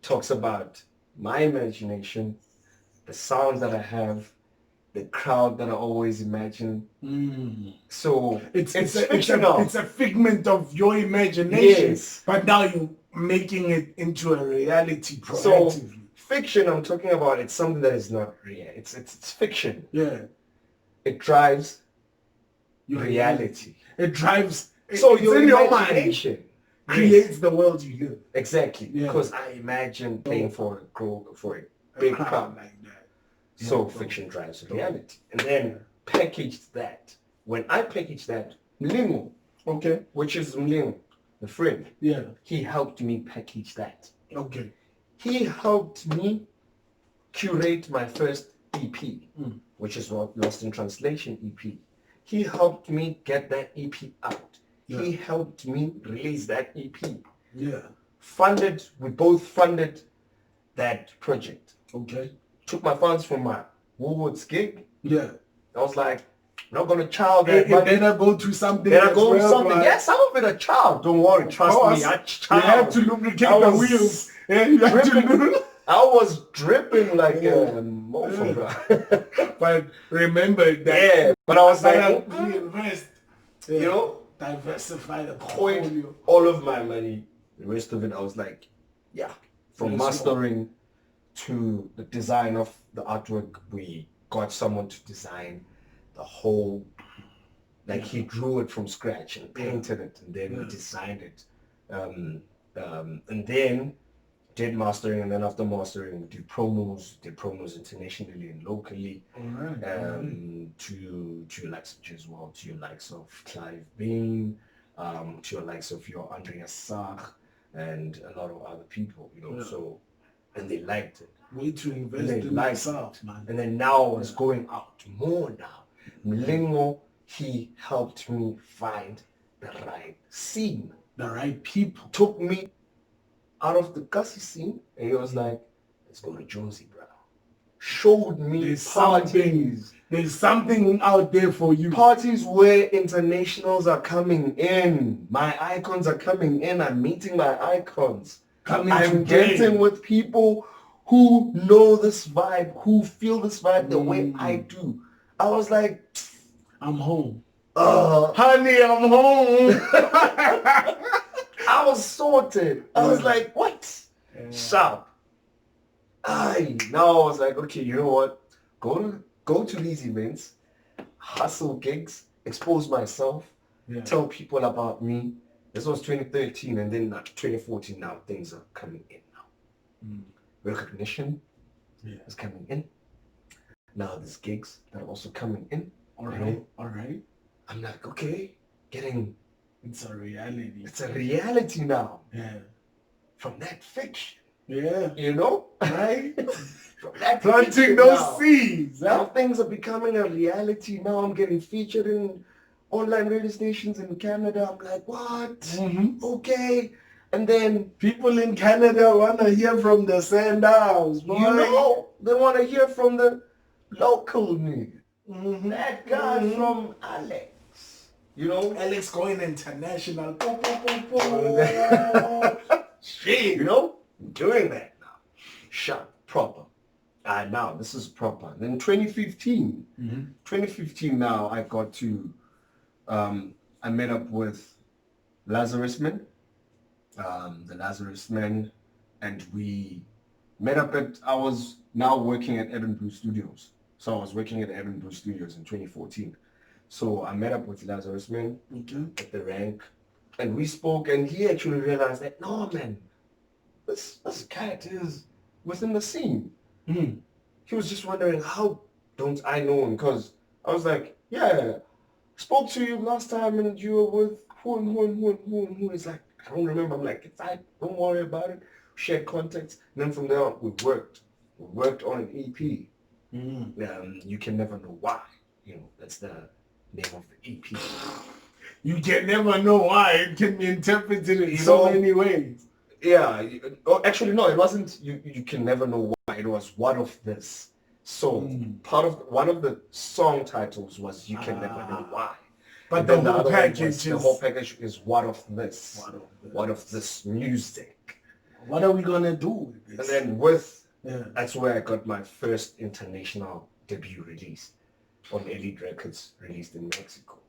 talks about my imagination, the sounds that I have, the crowd that I always imagine. So it's fictional. It's a figment of your imagination. Yes. But now you're making it into a reality proactively. So fiction I'm talking about, it's something that is not real. It's fiction. Yeah. It drives your reality. It drives so it's your in your imagination mind creates the world you live. Exactly. Because I imagine playing for a big crowd like that. So fiction drives reality. And then packaged that. When I packaged that, Mlingo, which is Mlingo, the friend, he helped me package that. Okay. He helped me curate my first EP, which is what Lost in Translation EP. He helped me get that EP out. Yeah. He helped me release that EP. Yeah. We both funded that project. Okay. Took my funds from my Woolworths gig. Yeah. I was like, I'm not going to child that money. Then I go to something. Then I go to something. Yes, some of it a child. Don't worry. Trust me. You have to lubricate the wheels. Yeah, you have to I was dripping like a mofo. But remember that. Yeah. But I was like, reinvest. You know? Diversify the portfolio. All of my money. The rest of it, I was like, from mastering to the design of the artwork, we got someone to design the whole, he drew it from scratch and painted it, and then we designed it, and then did mastering, and then after mastering we did promos internationally and locally. To your likes of Jeswell, to your likes of Clive Bain, to your likes of your Andreas Sach, and a lot of other people, so, and they liked it. Way to invest in themselves, man. And then now I was going out more now. Mlingo, he helped me find the right scene. The right people. Took me out of the Gussie scene, and he was like, let's go to Jonesy, bro. Showed me there's parties. There's something out there for you. Parties where internationals are coming in. My icons are coming in. I'm meeting my icons. I'm dancing with people who know this vibe, who feel this vibe the way I do. I was like, I'm home. Honey, I'm home. I was sorted. I was like, what? Sharp. Now I was like, okay, you know what? Go to these events, hustle gigs, expose myself, tell people about me. This was 2013, and then 2014 now things are coming in now. Recognition is coming in. Now there's gigs that are also coming in. All right. I'm like, okay, it's a reality. It's a reality now. Yeah. From that fiction. Yeah. You know? Right? From that planting those seeds. Now things are becoming a reality. Now I'm getting featured in online radio stations in Canada. I'm like, what? Mm-hmm. Okay. And then people in Canada want to hear from the Sandals, boy. You know, they want to hear from the local nigga. Mm-hmm. That guy from Alex. You know? Alex going international. Shit. You know? Doing that now. Sharp. Proper. Now, this is proper. Then 2015 now, I got to, I met up with Lazarus Men, the Lazarus Men, and we met up I was now working at Edinburgh Studios. So I was working at Edinburgh Studios in 2014. So I met up with Lazarus Men at the rank, and we spoke, and he actually realized that, no, man, this cat is within the scene. He was just wondering, how don't I know him? Because I was like, yeah, spoke to you last time and you were with who. He's like, I don't remember. I'm like, it's fine, don't worry about it. Shared contacts. And then from there on, we worked on an EP. You Can Never Know Why. You know, that's the name of the EP. You can never know why. It can be interpreted in so many ways. Yeah. Actually, no, it wasn't you Can Never Know Why. It was What of This. So one of the song titles was You Can Never Know Why. But then the whole package is What of This. What of this music. What are we gonna do with this? And then that's where I got my first international debut release on Elite Records, released in Mexico.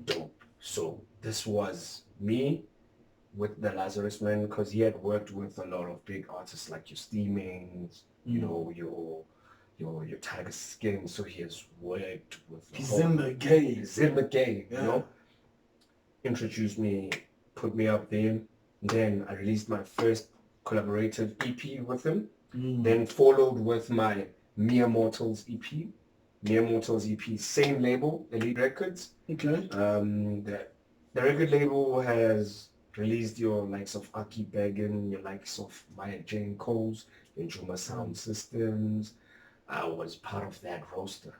Dope. So this was me with the Lazarus Man, because he had worked with a lot of big artists like your Steamings, you know, your Tiger Skin. So he has worked with. He's in the game. You know. Introduced me, put me up there. Then I released my first collaborative EP with him. Then followed with my Mere Mortals EP. Mere Mortals EP, same label, Elite Records. Okay. The record label has released your likes of Aki Began, your likes of Maya Jane Coles, your Juma Sound Systems. I was part of that roster.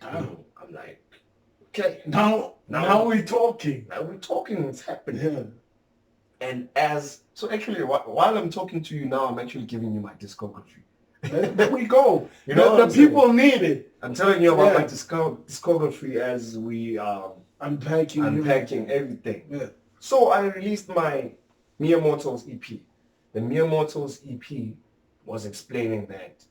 I'm like, okay. Now we're talking. Now we're talking, it's happening. Yeah. And actually, while I'm talking to you now, I'm actually giving you my discography. There we go. You know, the people need it. I'm telling you about my discography as we are unpacking everything. Yeah. So I released my Mere Mortals EP. The Mere Mortals EP was explaining that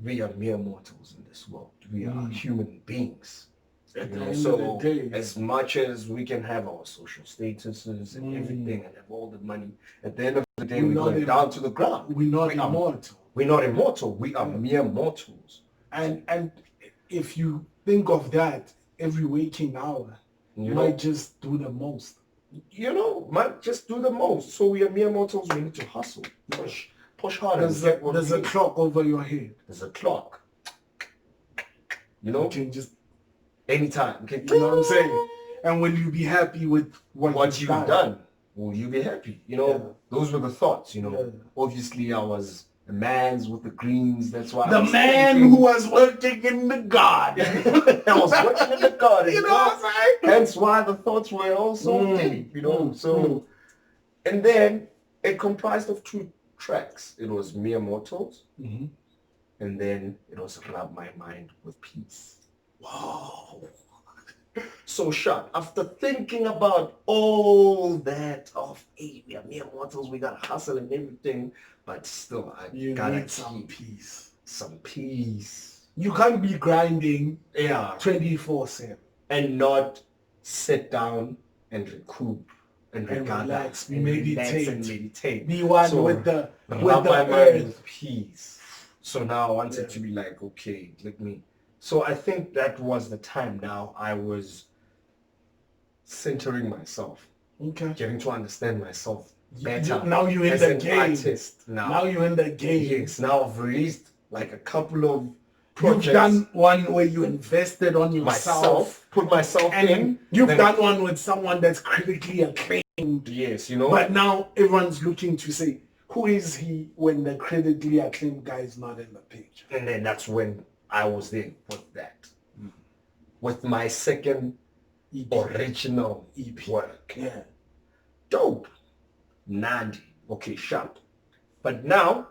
we are mere mortals in this world. We are human beings. So as much as we can have our social statuses and everything and have all the money, at the end of the day, we're going down to the ground. We're not immortal. We're not immortal. We are mere mortals. And if you think of that, every waking hour, you might just do the most. Might just do the most. So we are mere mortals. We need to hustle, push harder. There's a clock over your head. There's a clock. You can just anytime. Okay. You know what I'm saying? And will you be happy with what you've done? Will you be happy? Those were the thoughts. Obviously I was the man's with the greens. That's why the man who was working in the garden. I was working in the garden. You know what I'm saying? Hence why the thoughts were also deep. So, and then it comprised of 2 tracks. It was Mere Mortals and then it also rubbed my mind with peace. Wow. So sharp. After thinking about all that of, hey, we are mere mortals, we gotta hustle and everything, but still, you gotta need some peace. Some peace. You can't be grinding 24/7 and not sit down and recoup and relax, and meditate. Be one so with the earth. With peace. So now I wanted to be like, okay, let me. So I think that was the time now I was centering myself. Okay. Getting to understand myself better. Now you're in the game. Artist now you're in the game. Yes, now I've released like a couple of projects. You've done one where you invested on yourself. Put myself in. You've done one with someone that's critically acclaimed. Yes, you know. But now everyone's looking to say, who is he when the critically acclaimed guy is not in the picture? And then that's when I was there with that. With my second original EP work. Yeah. Dope. Nandi. Okay, sharp. But now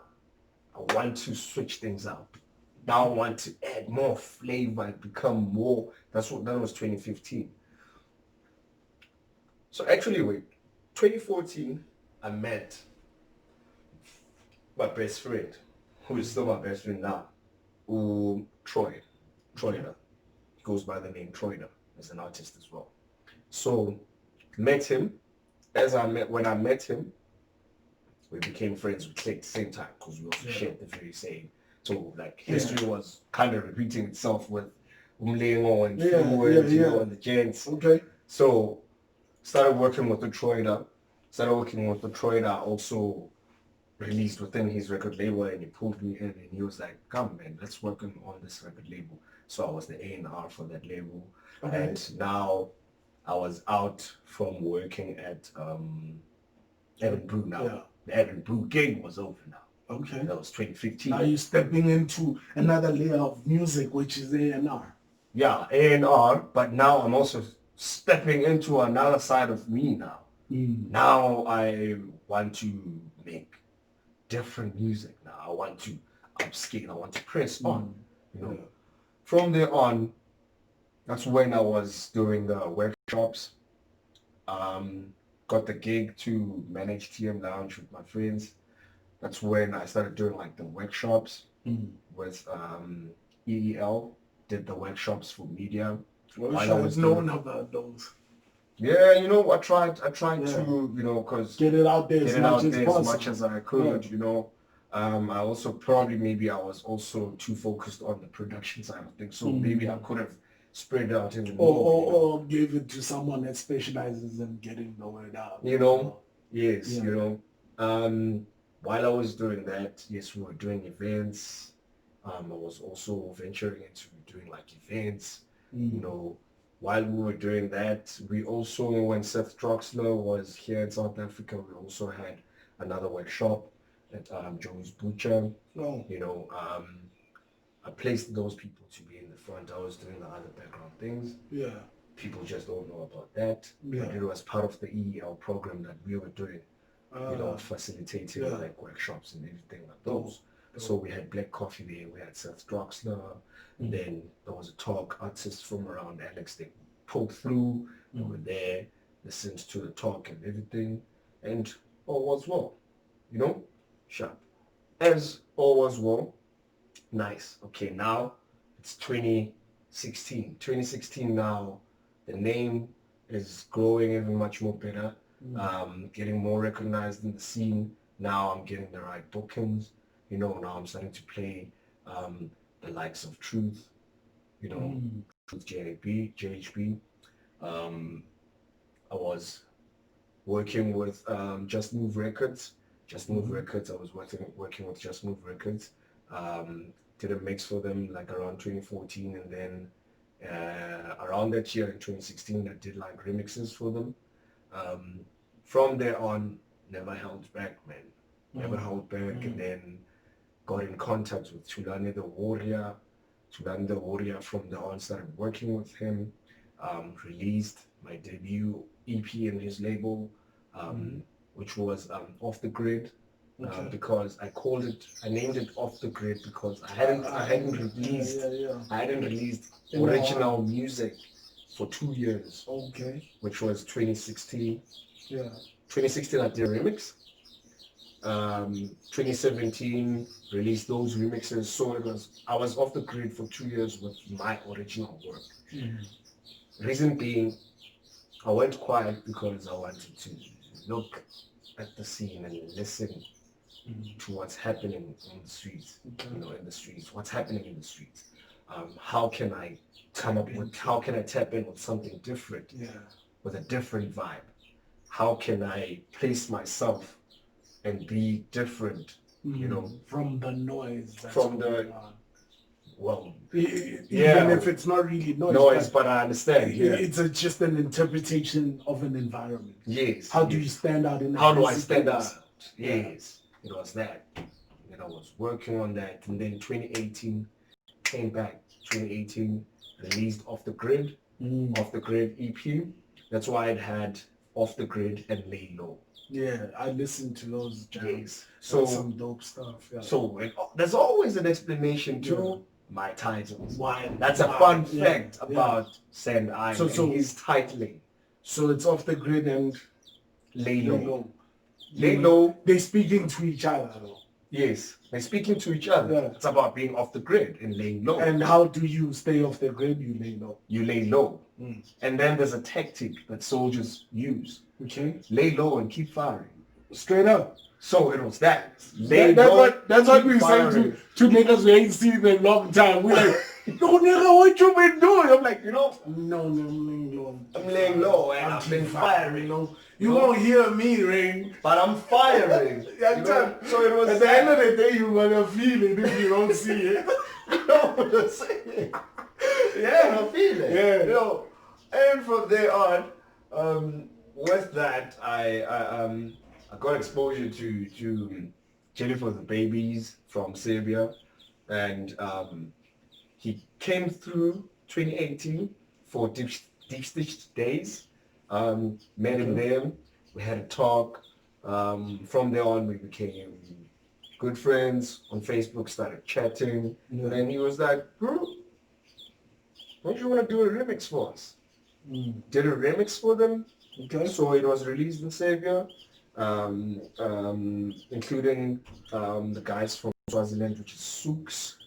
I want to switch things up. Now I want to add more flavor and become more. That was 2015. So actually, wait, 2014, I met my best friend, who is still my best friend now, Troy. Troyder. He goes by the name Troyder as an artist as well. So met him. When I met him, we became friends. We clicked at the same time because we also shared the very same. So like history was kind of repeating itself with Umlengo and Fluid, and the gents. Okay. So started working with the Troyder. I also released within his record label, and he pulled me in and he was like, come man, let's work on this record label. So I was the A&R for that label. Okay. And now I was out from working at Evan Brew now. Yeah. The Evan Brew gig was over now. Okay. That was 2015. Now you're stepping into another layer of music, which is A&R. Yeah, A&R, but now I'm also stepping into another side of me now. Now I want to make different music now. I want to upscale. I want to press on. You know. From there on, that's when I was doing the workshops. Got the gig to manage TM Lounge with my friends. That's when I started doing like the workshops with EEL. Did the workshops for media. I was known about those. Yeah, you know, I tried to, you know, because get it out there as much as I could, you know. I also I was also too focused on the production side of things, so maybe I could have spread out in the or give it to someone that specializes in getting the word out. You know, yes, you know. While I was doing that, yes, we were doing events. I was also venturing into doing like events, you know. While we were doing that, we also, when Seth Troxler was here in South Africa, we also had another workshop at Joe's Butcher. Oh. You know, I placed those people to be in the front. I was doing the other background things. Yeah. People just don't know about that. Yeah. But it was part of the EEL program that we were doing, you know, facilitating like workshops and everything like those. So we had Black Coffee there, we had Seth Droxler, and then there was a talk, artists from around Alex, they pulled through, they were there, listened to the talk and everything, and all was well, you know, sharp. As all was well, nice. Okay, now it's 2016. 2016 now, the name is growing even much more better, getting more recognized in the scene. Now I'm getting the right bookings. You know, now I'm starting to play the likes of Truth, you know, Truth JHB. I was working with Just Move Records. I was working with Just Move Records. Did a mix for them like around 2014, and then around that year in 2016, I did like remixes for them. From there on, never held back, man. Never held back, and then got in contact with Tulane the Warrior. Tulane the Warrior from the on started working with him. Released my debut EP in his label, which was Off the Grid. because I named it Off the Grid because I hadn't released original music for 2 years. Okay. Which was 2016. Yeah. 2016 I did a remix. 2017 released those remixes. So I was off the grid for 2 years with my original work. Reason being, I went quiet because I wanted to look at the scene and listen to what's happening in the streets. In the streets, what's happening in the streets. How can I tap in with something different, with a different vibe? How can I place myself and be different, from the noise that's from going on. Well, even if it's not really noise, but I understand. It's just an interpretation of an environment. Yes. How do you stand out in that? How do I stand out? Yes. It was that. I was working on that, and then 2018 came back. 2018 released Off the Grid EP. That's why it had Off the Grid and Lay Low. Yeah, I listened to those jams. Yes. So some dope stuff. Yeah. So there's always an explanation to my titles. Why? That's a fun fact about Sand Eye and his titling. So it's Off the Grid and Lay Low. Lay Low. They're speaking to each other though. Yes, they're speaking to each other. Yeah. It's about being off the grid and laying low. And how do you stay off the grid? You lay low. You lay low. And then there's a tactic that soldiers use. Okay. Lay low and keep firing. Straight up. So it was that. That's what we say to niggas we ain't seen in a long time. We're like, no nigga, what you been doing? I'm like, no, I'm laying low. I'm laying low and I've been firing. You won't hear me ring, but I'm firing. So it was at the end of the day, you're gonna feel it if you don't see it. You know what I'm saying? Yeah, I feel it. Yeah. And from there on, with that, I got exposure to Jelly for the Babies from Serbia, and he came through 2018 for DeepStitched Days. Met him there, we had a talk. From there on we became good friends on Facebook, started chatting, and he was like, bro, don't you want to do a remix for us? Did a remix for them. Okay. So it was released in Serbia, including the guys from Swaziland, which is Souks,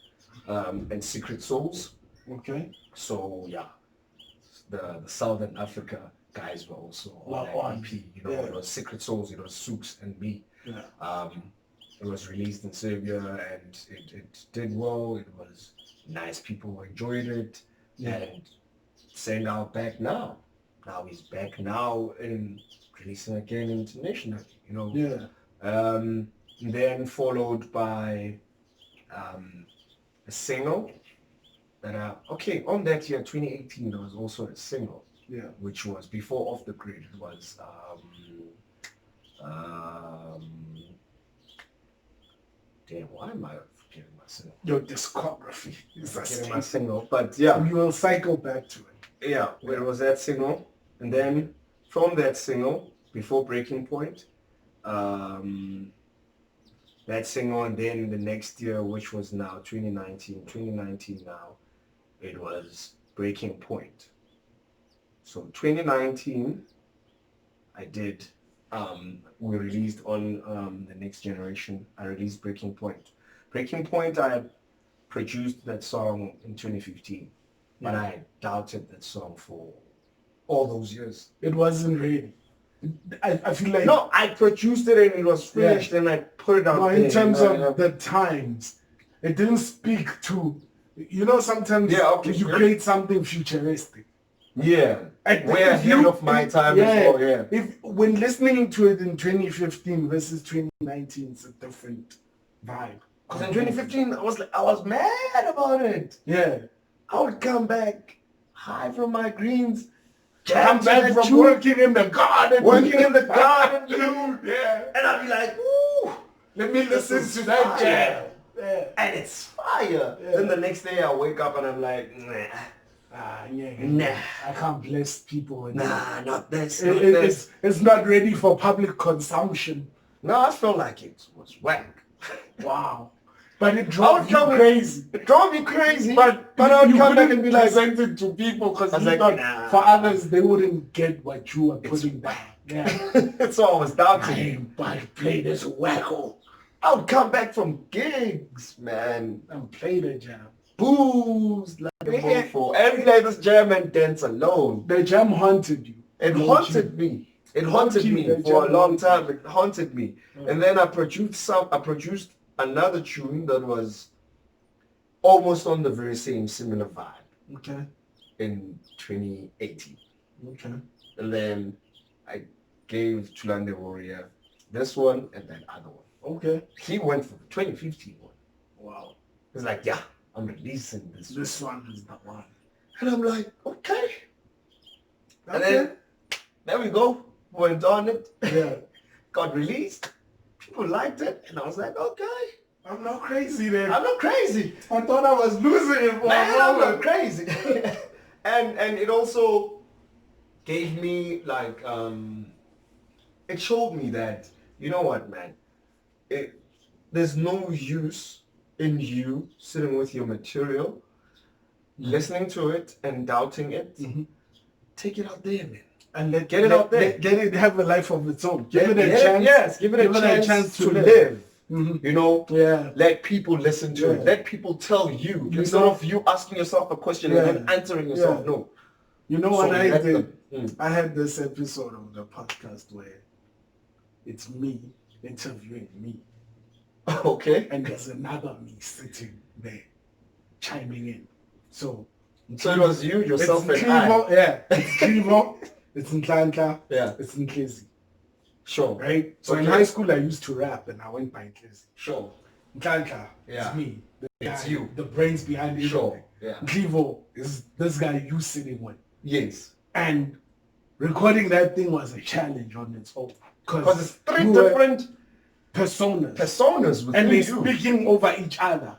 and Secret Souls. Okay. So yeah, the Southern Africa guys were also on that EP. It was Secret Souls, it was Souks and me. Yeah. It was released in Serbia and it did well. It was nice. People enjoyed it. Yeah. And saying out back now. Now he's back now and releasing again internationally. Yeah. Then followed by a single that on that year 2018 there was also a single. Yeah, which was before Off the Grid. It was damn, why am I forgetting my single? Your discography is forgetting my single, but yeah, we will cycle back to it. Yeah, where it was that single, and then from that single before Breaking Point, that single, and then the next year, which was now 2019 now, it was Breaking Point. So 2019, I did, we released on the Next Generation, I released Breaking Point. Breaking Point, I had produced that song in 2015, but I doubted that song for all those years. It wasn't ready. I feel like... No, I produced it and it was finished and I put it out there. In terms of the times, it didn't speak to... sometimes you create something futuristic. Yeah, way ahead of my time as well, When listening to it in 2015 versus 2019, it's a different vibe. Because in 2015, I was mad about it. Yeah. I would come back high from my greens, come back from working in the garden. Dude. Yeah. And I'd be like, ooh, let me listen to that jam. Yeah. And it's fire. Yeah. Then the next day I wake up and I'm like, nah. Nah. I can't bless people with not this. It's not ready for public consumption. No, I felt like it was whack. Wow. But it drove you crazy. It drove me crazy. But I would come back and be like, present it to people because like, thought nah. for others they wouldn't get what you were putting down. Yeah. So I was doubting. But play this wacko. I would come back from gigs, man, and play the jam. Booze like a mofo. And play this jam and dance alone. The jam haunted you. It haunted me. It haunted me for a long time. It haunted me. And then I produced another tune that was almost on the very similar vibe. Okay. In 2018. Okay. And then I gave Tulande Warrior this one and that other one. Okay. He went for the 2015 one. Wow. He's like, yeah, I'm releasing this. This one is the one. And I'm like, okay. And then there we go. Went on it. Yeah. Got released. People liked it. And I was like, okay. I'm not crazy then. I'm not crazy. I thought I was losing it for Man, a moment. I'm not crazy. and it also gave me like, it showed me that, you know what, man? There's no use in you sitting with your material, listening to it and doubting it. Mm-hmm. Take it out there, man. And get it out there. Get it have a life of its own. Give it a chance. Yes, give it a chance to live. Mm-hmm. You know, let people listen to it. Let people tell you instead of you asking yourself a question and then answering yourself. No. You know what I did? I had this episode of the podcast where it's me interviewing me. Okay. And there's another me sitting there chiming in. So it was you, yourself, and Clivo, I. Yeah. It's Clivo, it's Nhlanhla, yeah. It's Nklezi. Sure. Right? So in high school I used to rap and I went by Nklezi. Sure. Nhlanhla is me. It's you. The brains behind it. Sure. Yeah. Clivo is this guy you sitting with. Yes. And recording that thing was a challenge on its own. Because it's three different personas and they're speaking over each other.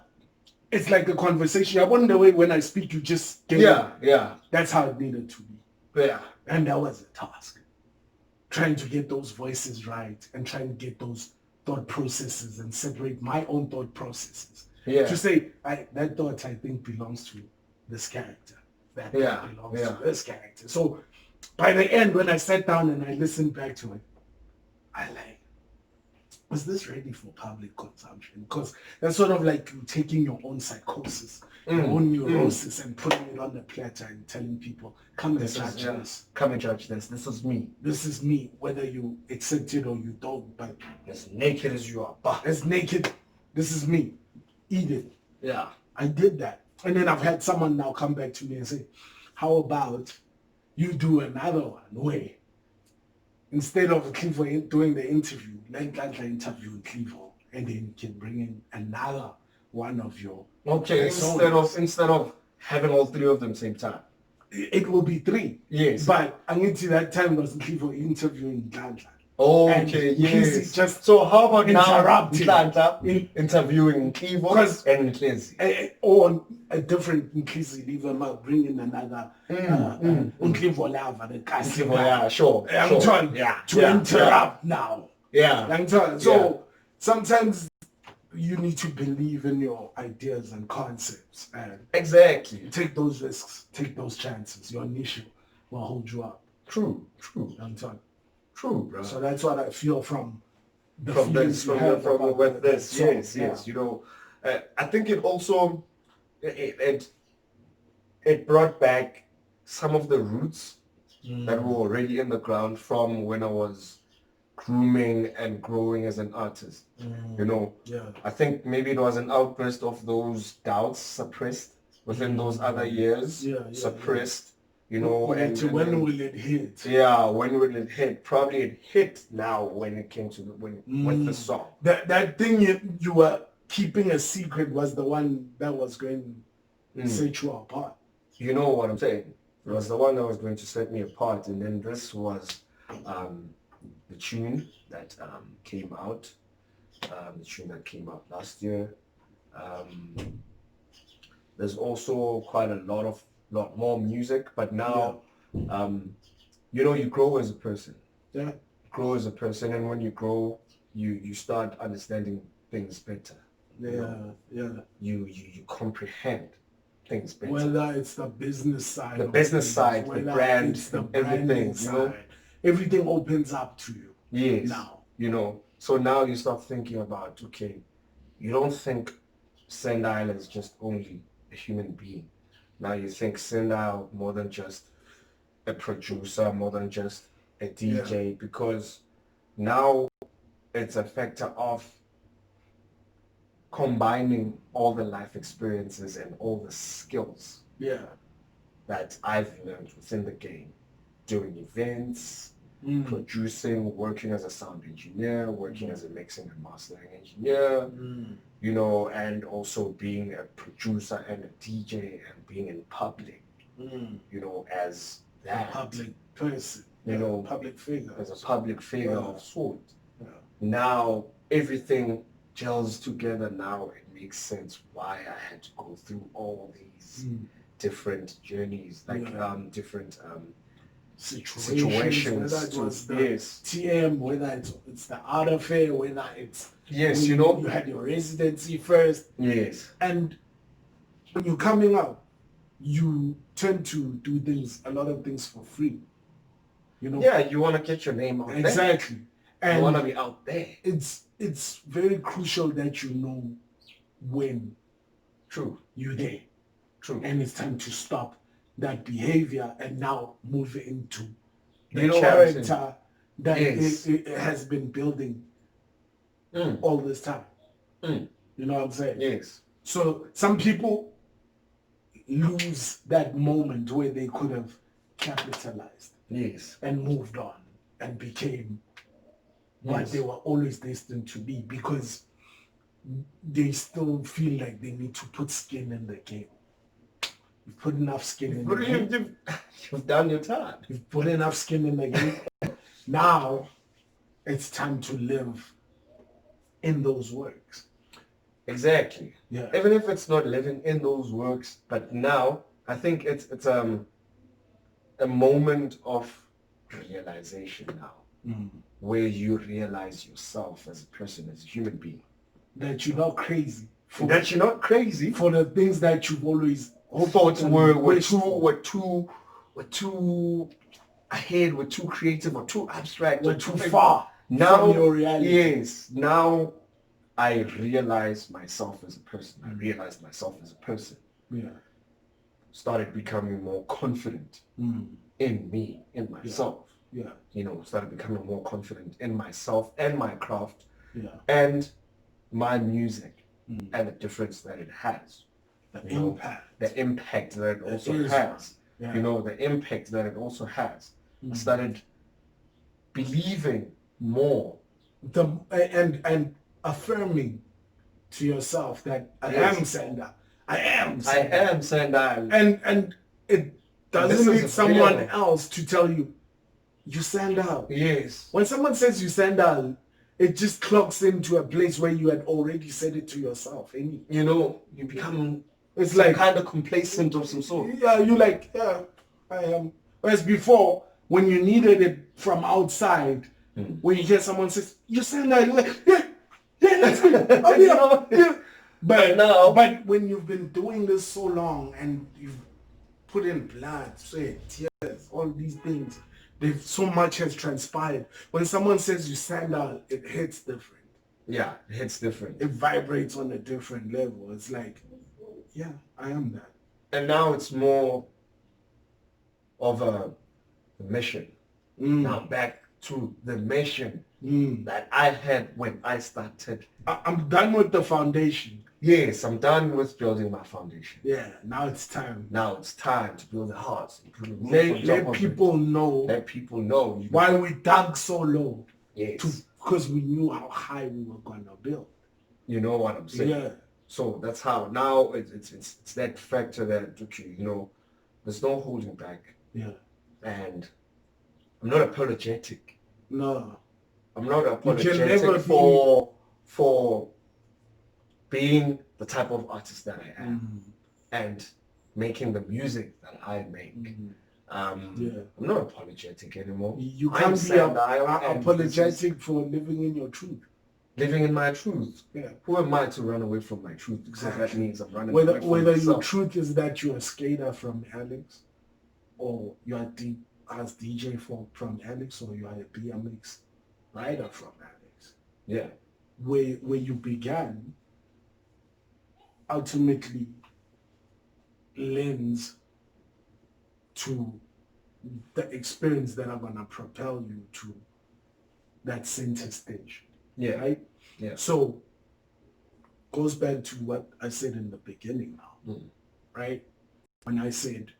It's like a conversation. I wonder the way when I speak, you just get it. Yeah. That's how it needed to be. Yeah. And that was a task. Trying to get those voices right and trying to get those thought processes and separate my own thought processes. Yeah. To say, that thought I think belongs to this character. That belongs to this character. So by the end, when I sat down and I listened back to it, I like, was this ready for public consumption? Because that's sort of like you taking your own psychosis, your own neurosis and putting it on the platter and telling people, come and judge this. Come and judge this. This is me. This is me, whether you accept it or you don't. But as naked as you are. As naked, this is me. Eat it. Yeah. I did that. And then I've had someone now come back to me and say, how about you do another one where instead of Clivo doing the interview, let Nhlanhla interview Clivo, and then you can bring in another one of your instead of having all three of them same time. It will be three. Yes. But I need to that time was Clivo interviewing Nhlanhla. Okay, yes. Just so how about interrupting Nhlanhla interviewing Clivo and Nklezi? Or a different Nklezi, leave them out, bring in another Clivo Lava, the Clivo, yeah, sure. I'm trying to interrupt now. Yeah. I'm trying. So sometimes you need to believe in your ideas and concepts and exactly take those risks, take those chances. Your niche will hold you up. True. I'm trying. True, bro. So that's what I feel from this. Yes. You know, I think it also it brought back some of the roots that were already in the ground from when I was grooming and growing as an artist. You know, I think maybe it was an outburst of those doubts suppressed within those other years, suppressed. You know, when will it hit? Yeah, when will it hit? Probably it hit now when it came to with the song. That thing you were keeping a secret was the one that was going to set you apart. You know what I'm saying? It was the one that was going to set me apart, and then this was the tune that came out. The tune that came out last year. There's also quite a lot more music, but now you know, you grow as a person. You grow as a person, and when you grow, you start understanding things better. You comprehend things better. Whether it's the business side, the brand, everything, side, everything opens up to you. Yes. Now, so now you start thinking about, okay, you don't think Sendile is just only a human being. Now you think Sendile more than just a producer, more than just a DJ, because now it's a factor of combining all the life experiences and all the skills that I've learned within the game, doing events, producing, working as a sound engineer, working as a mixing and mastering engineer, and also being a producer and a DJ and being in public, as that. A public person, public figure. As a public figure of sorts. Yeah. Now everything gels together. Now it makes sense why I had to go through all these different journeys, different situations. Whether it was the TM, whether it's the art affair, whether it's you had your residency first. Yes. And when you're coming out, you tend to do a lot of things for free. Yeah, you want to get your name out there. Exactly. And you want to be out there. It's very crucial that you know when you're there. True. And it's time to stop that behavior and now move into the character that it has been building all this time. You know what I'm saying? Yes. So some people lose that moment where they could have capitalized and moved on and became what they were always destined to be, because they still feel like they need to put skin in the game. You've put enough skin in the game. You've done your time. You've put enough skin in the game. Now it's time to live in those works. Exactly. Yeah. Even if it's not living in those works, but now I think it's a moment of realization now, where you realize yourself as a person, as a human being, that you're not crazy. For the things that you've always thought were too ahead, were too creative, or too abstract, were too far from your reality. Yes. Now I realize myself as a person. I realized myself as a person. Yeah. Started becoming more confident in me, in myself. Yeah. Started becoming more confident in myself and my craft. Yeah. And my music and the difference that it has. The impact that it also has. Yeah. The impact that it also has. I started believing more. And affirming to yourself that I am Sendile. I am Sendile. And it doesn't need someone else to tell you Sendile. Yes. When someone says you Sendile, it just clocks into a place where you had already said it to yourself. You become like kind of complacent of some sort. Yeah, you're like, yeah, I am. Whereas before, when you needed it from outside, when you hear someone says, you Sendile, you're like, yeah, that's me. Oh, yeah. But when you've been doing this so long and you've put in blood, sweat, tears, all these things, so much has transpired. When someone says you Sendile, it hits different. Yeah, it hits different. It vibrates on a different level. It's like, yeah, I am that. And now it's more of a mission. Now back to the mission that I had when I started. I'm done with the foundation. Yes, I'm done with building my foundation. Yeah, now it's time. Now it's time to build the house. Let people know. Let people know. Why we dug so low. Yes. Because we knew how high we were going to build. You know what I'm saying? Yeah. So that's how. Now it's that factor that, there's no holding back. Yeah. And I'm not apologetic. No. I'm not apologetic for being the type of artist that I am and making the music that I make. I'm not apologetic anymore. You can't be apologetic for living in your truth. living in my truth. Yeah. Who am I to run away from my truth? Because that means I'm running whether away from whether myself. your truth is that you're a skater from Alex, or you are as DJ from Alex, or you are a BMX rider from Alex. Yeah. Where you began ultimately lends to the experience that are gonna propel you to that center stage. Yeah. Right? Yeah. So goes back to what I said in the beginning now. Right? When I said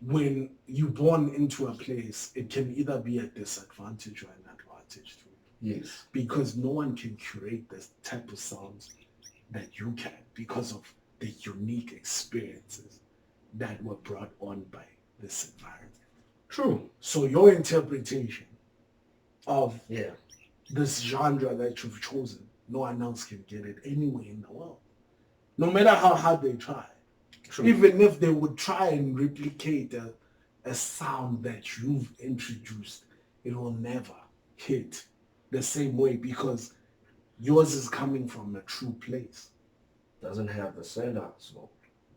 when you're born into a place, it can either be a disadvantage or an advantage to you. Yes. Because no one can curate the type of sounds that you can because of the unique experiences that were brought on by this environment. True. So your interpretation of yeah. this genre that you've chosen, no one else can get it anywhere in the world. No matter how hard they try. True. Even if they would try and replicate a sound that you've introduced, it will never hit the same way because yours is coming from a true place. Doesn't have the sender, so.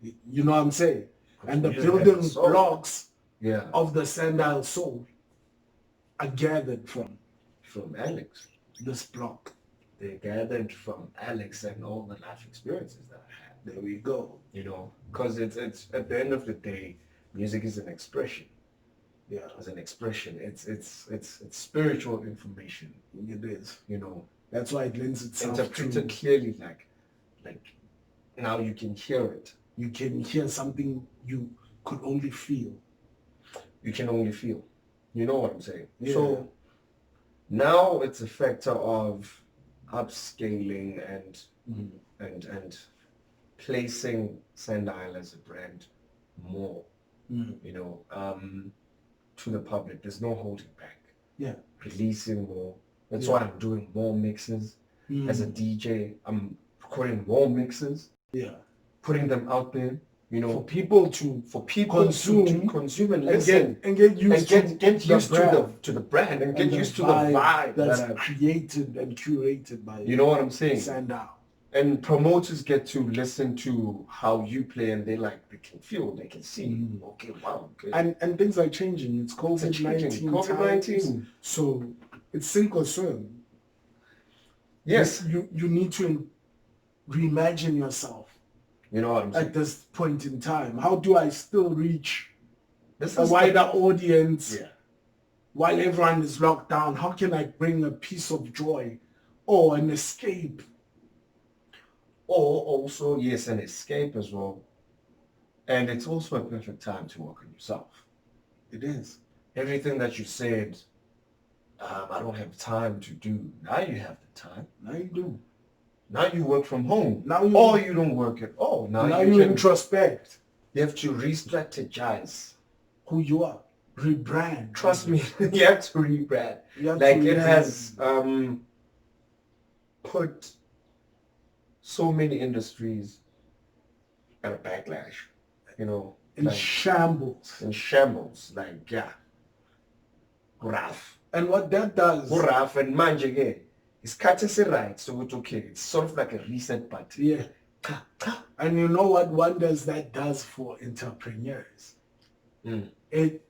You know what I'm saying? And the building blocks of the Sandile soul are gathered from Alex. This block. They're gathered from Alex and all the life experiences that I had. There we go. You know, because it's at the end of the day, music is an expression. Yeah. It's an expression. It's spiritual information. It is. You know. That's why it lends itself interpreted clearly like now you can hear it. You can hear something you could only feel. You can only feel. You know what I'm saying? Yeah. So now it's a factor of upscaling and placing Sandile as a brand more, you know, to the public. There's no holding back. Yeah. Releasing more. That's why I'm doing more mixes. As a DJ, I'm recording more mixes. Yeah. Putting them out there, you know, for people to consume and listen and get used to the brand and get used to the vibe that's created and curated by you know what I'm saying. Sandile. And promoters get to listen to how you play and they can feel, they can see. Okay, wow. Okay. And things are changing. It's COVID-19. So it's sink or swim. Yes. You need to reimagine yourself. You know what I'm saying? At this point in time, how do I still reach a wider audience while everyone is locked down? How can I bring a piece of joy or an escape? Or also, yes, an escape as well. And it's also a perfect time to work on yourself. It is. Everything that you said, I don't have time to do. Now you have the time. Now you do. Now you work from home. Or you don't work at all. Now you introspect. You have to re-strategize who you are. Rebrand. Trust me, you have to rebrand. It has put so many industries at a backlash. You know. In shambles. Rough. And what that does. Rough and manje again. It's courtesy right, so it's okay. It's sort of like a reset button. Yeah. And you know what wonders that does for entrepreneurs? It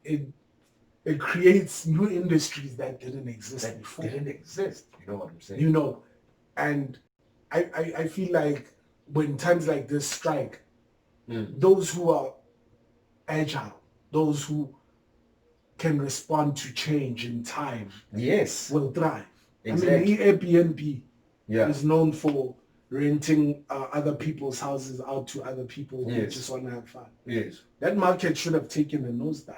creates new industries that didn't exist before. Didn't exist. You know what I'm saying? You know, and I feel like when times like this strike, those who are agile, those who can respond to change in time, will thrive. Exactly. I mean, Airbnb is known for renting other people's houses out to other people who just want to have fun. Yes. That market should have taken a nosedive.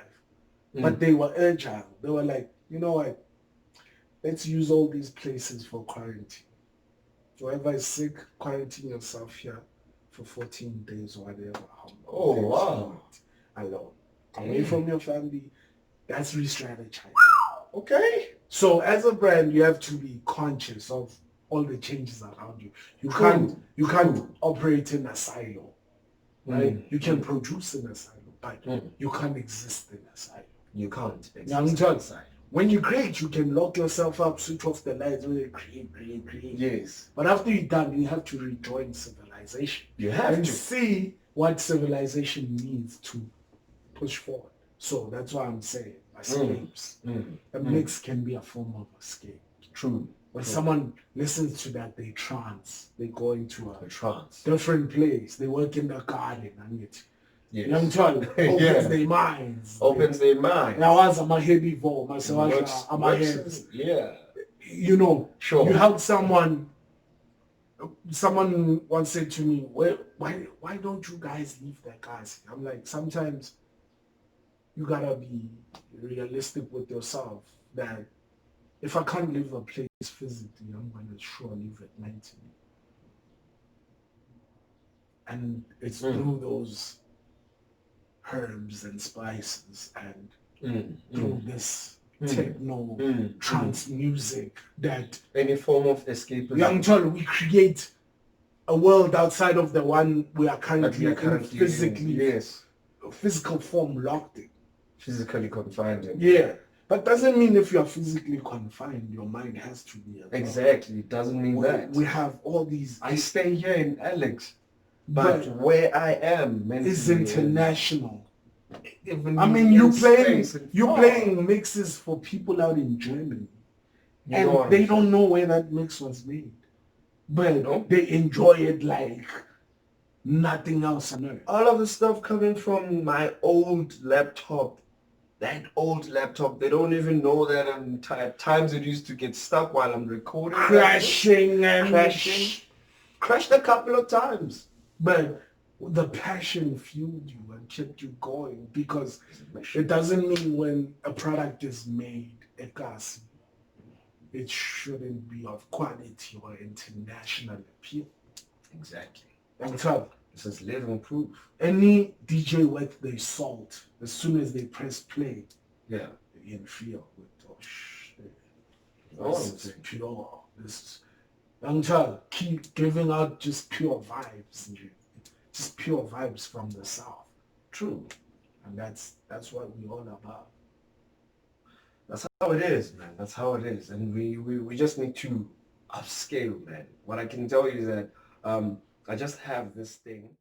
But they were agile. They were like, you know what? Let's use all these places for quarantine. Whoever is sick, quarantine yourself here for 14 days or whatever. Oh, wow. Alone. Away from your family. That's re-strategizing. Okay. So as a brand, you have to be conscious of all the changes around you. You can't operate in a silo, right? You can produce in a silo, but you can't exist in a silo. You can't exist in a silo. when you create, you can lock yourself up, switch off the lights, really create. Yes. But after you're done, you have to rejoin civilization. You have and to see what civilization needs to push forward. So that's why I'm saying escapes. A mix can be a form of escape. True. When someone listens to that, they trance. They go into a trance. Different place. They work in the garden and it. Yes. Young child opens their minds. Opens their minds. Now as I'm a heavy voice, myself, I'm a head. Yeah. You know, sure. You help someone once said to me, why don't you guys leave the cars? I'm like, sometimes you gotta be realistic with yourself that if I can't leave a place physically, I'm gonna sure leave it mentally. And it's through those herbs and spices and through this techno trance music that any form of escapism. Young child, we create a world outside of the one we are currently in physically. Yes. Physical form locked in. Physically confined in. Yeah. But doesn't mean if you are physically confined, your mind has to be. Exactly. It doesn't mean that. We have all these. I stay here in Alex, but where I am is international. I mean, you playing mixes for people out in Germany, and they don't know where that mix was made, but they enjoy it like nothing else on earth. All of the stuff coming from my old laptop, that old laptop, they don't even know that at times it used to get stuck while I'm recording. Crashing. Crashed a couple of times. But the passion fueled you and kept you going, because it doesn't mean when a product is made, it shouldn't be of quality or international appeal. Exactly. I'm telling you. This is living proof. Any DJ worth their salt, as soon as they press play, they can feel with this is pure. I'm telling you, keep giving out just pure vibes, just pure vibes from the south. True. And that's what we're all about. That's how it is, man. That's how it is. And we just need to upscale, man. What I can tell you is that I just have this thing.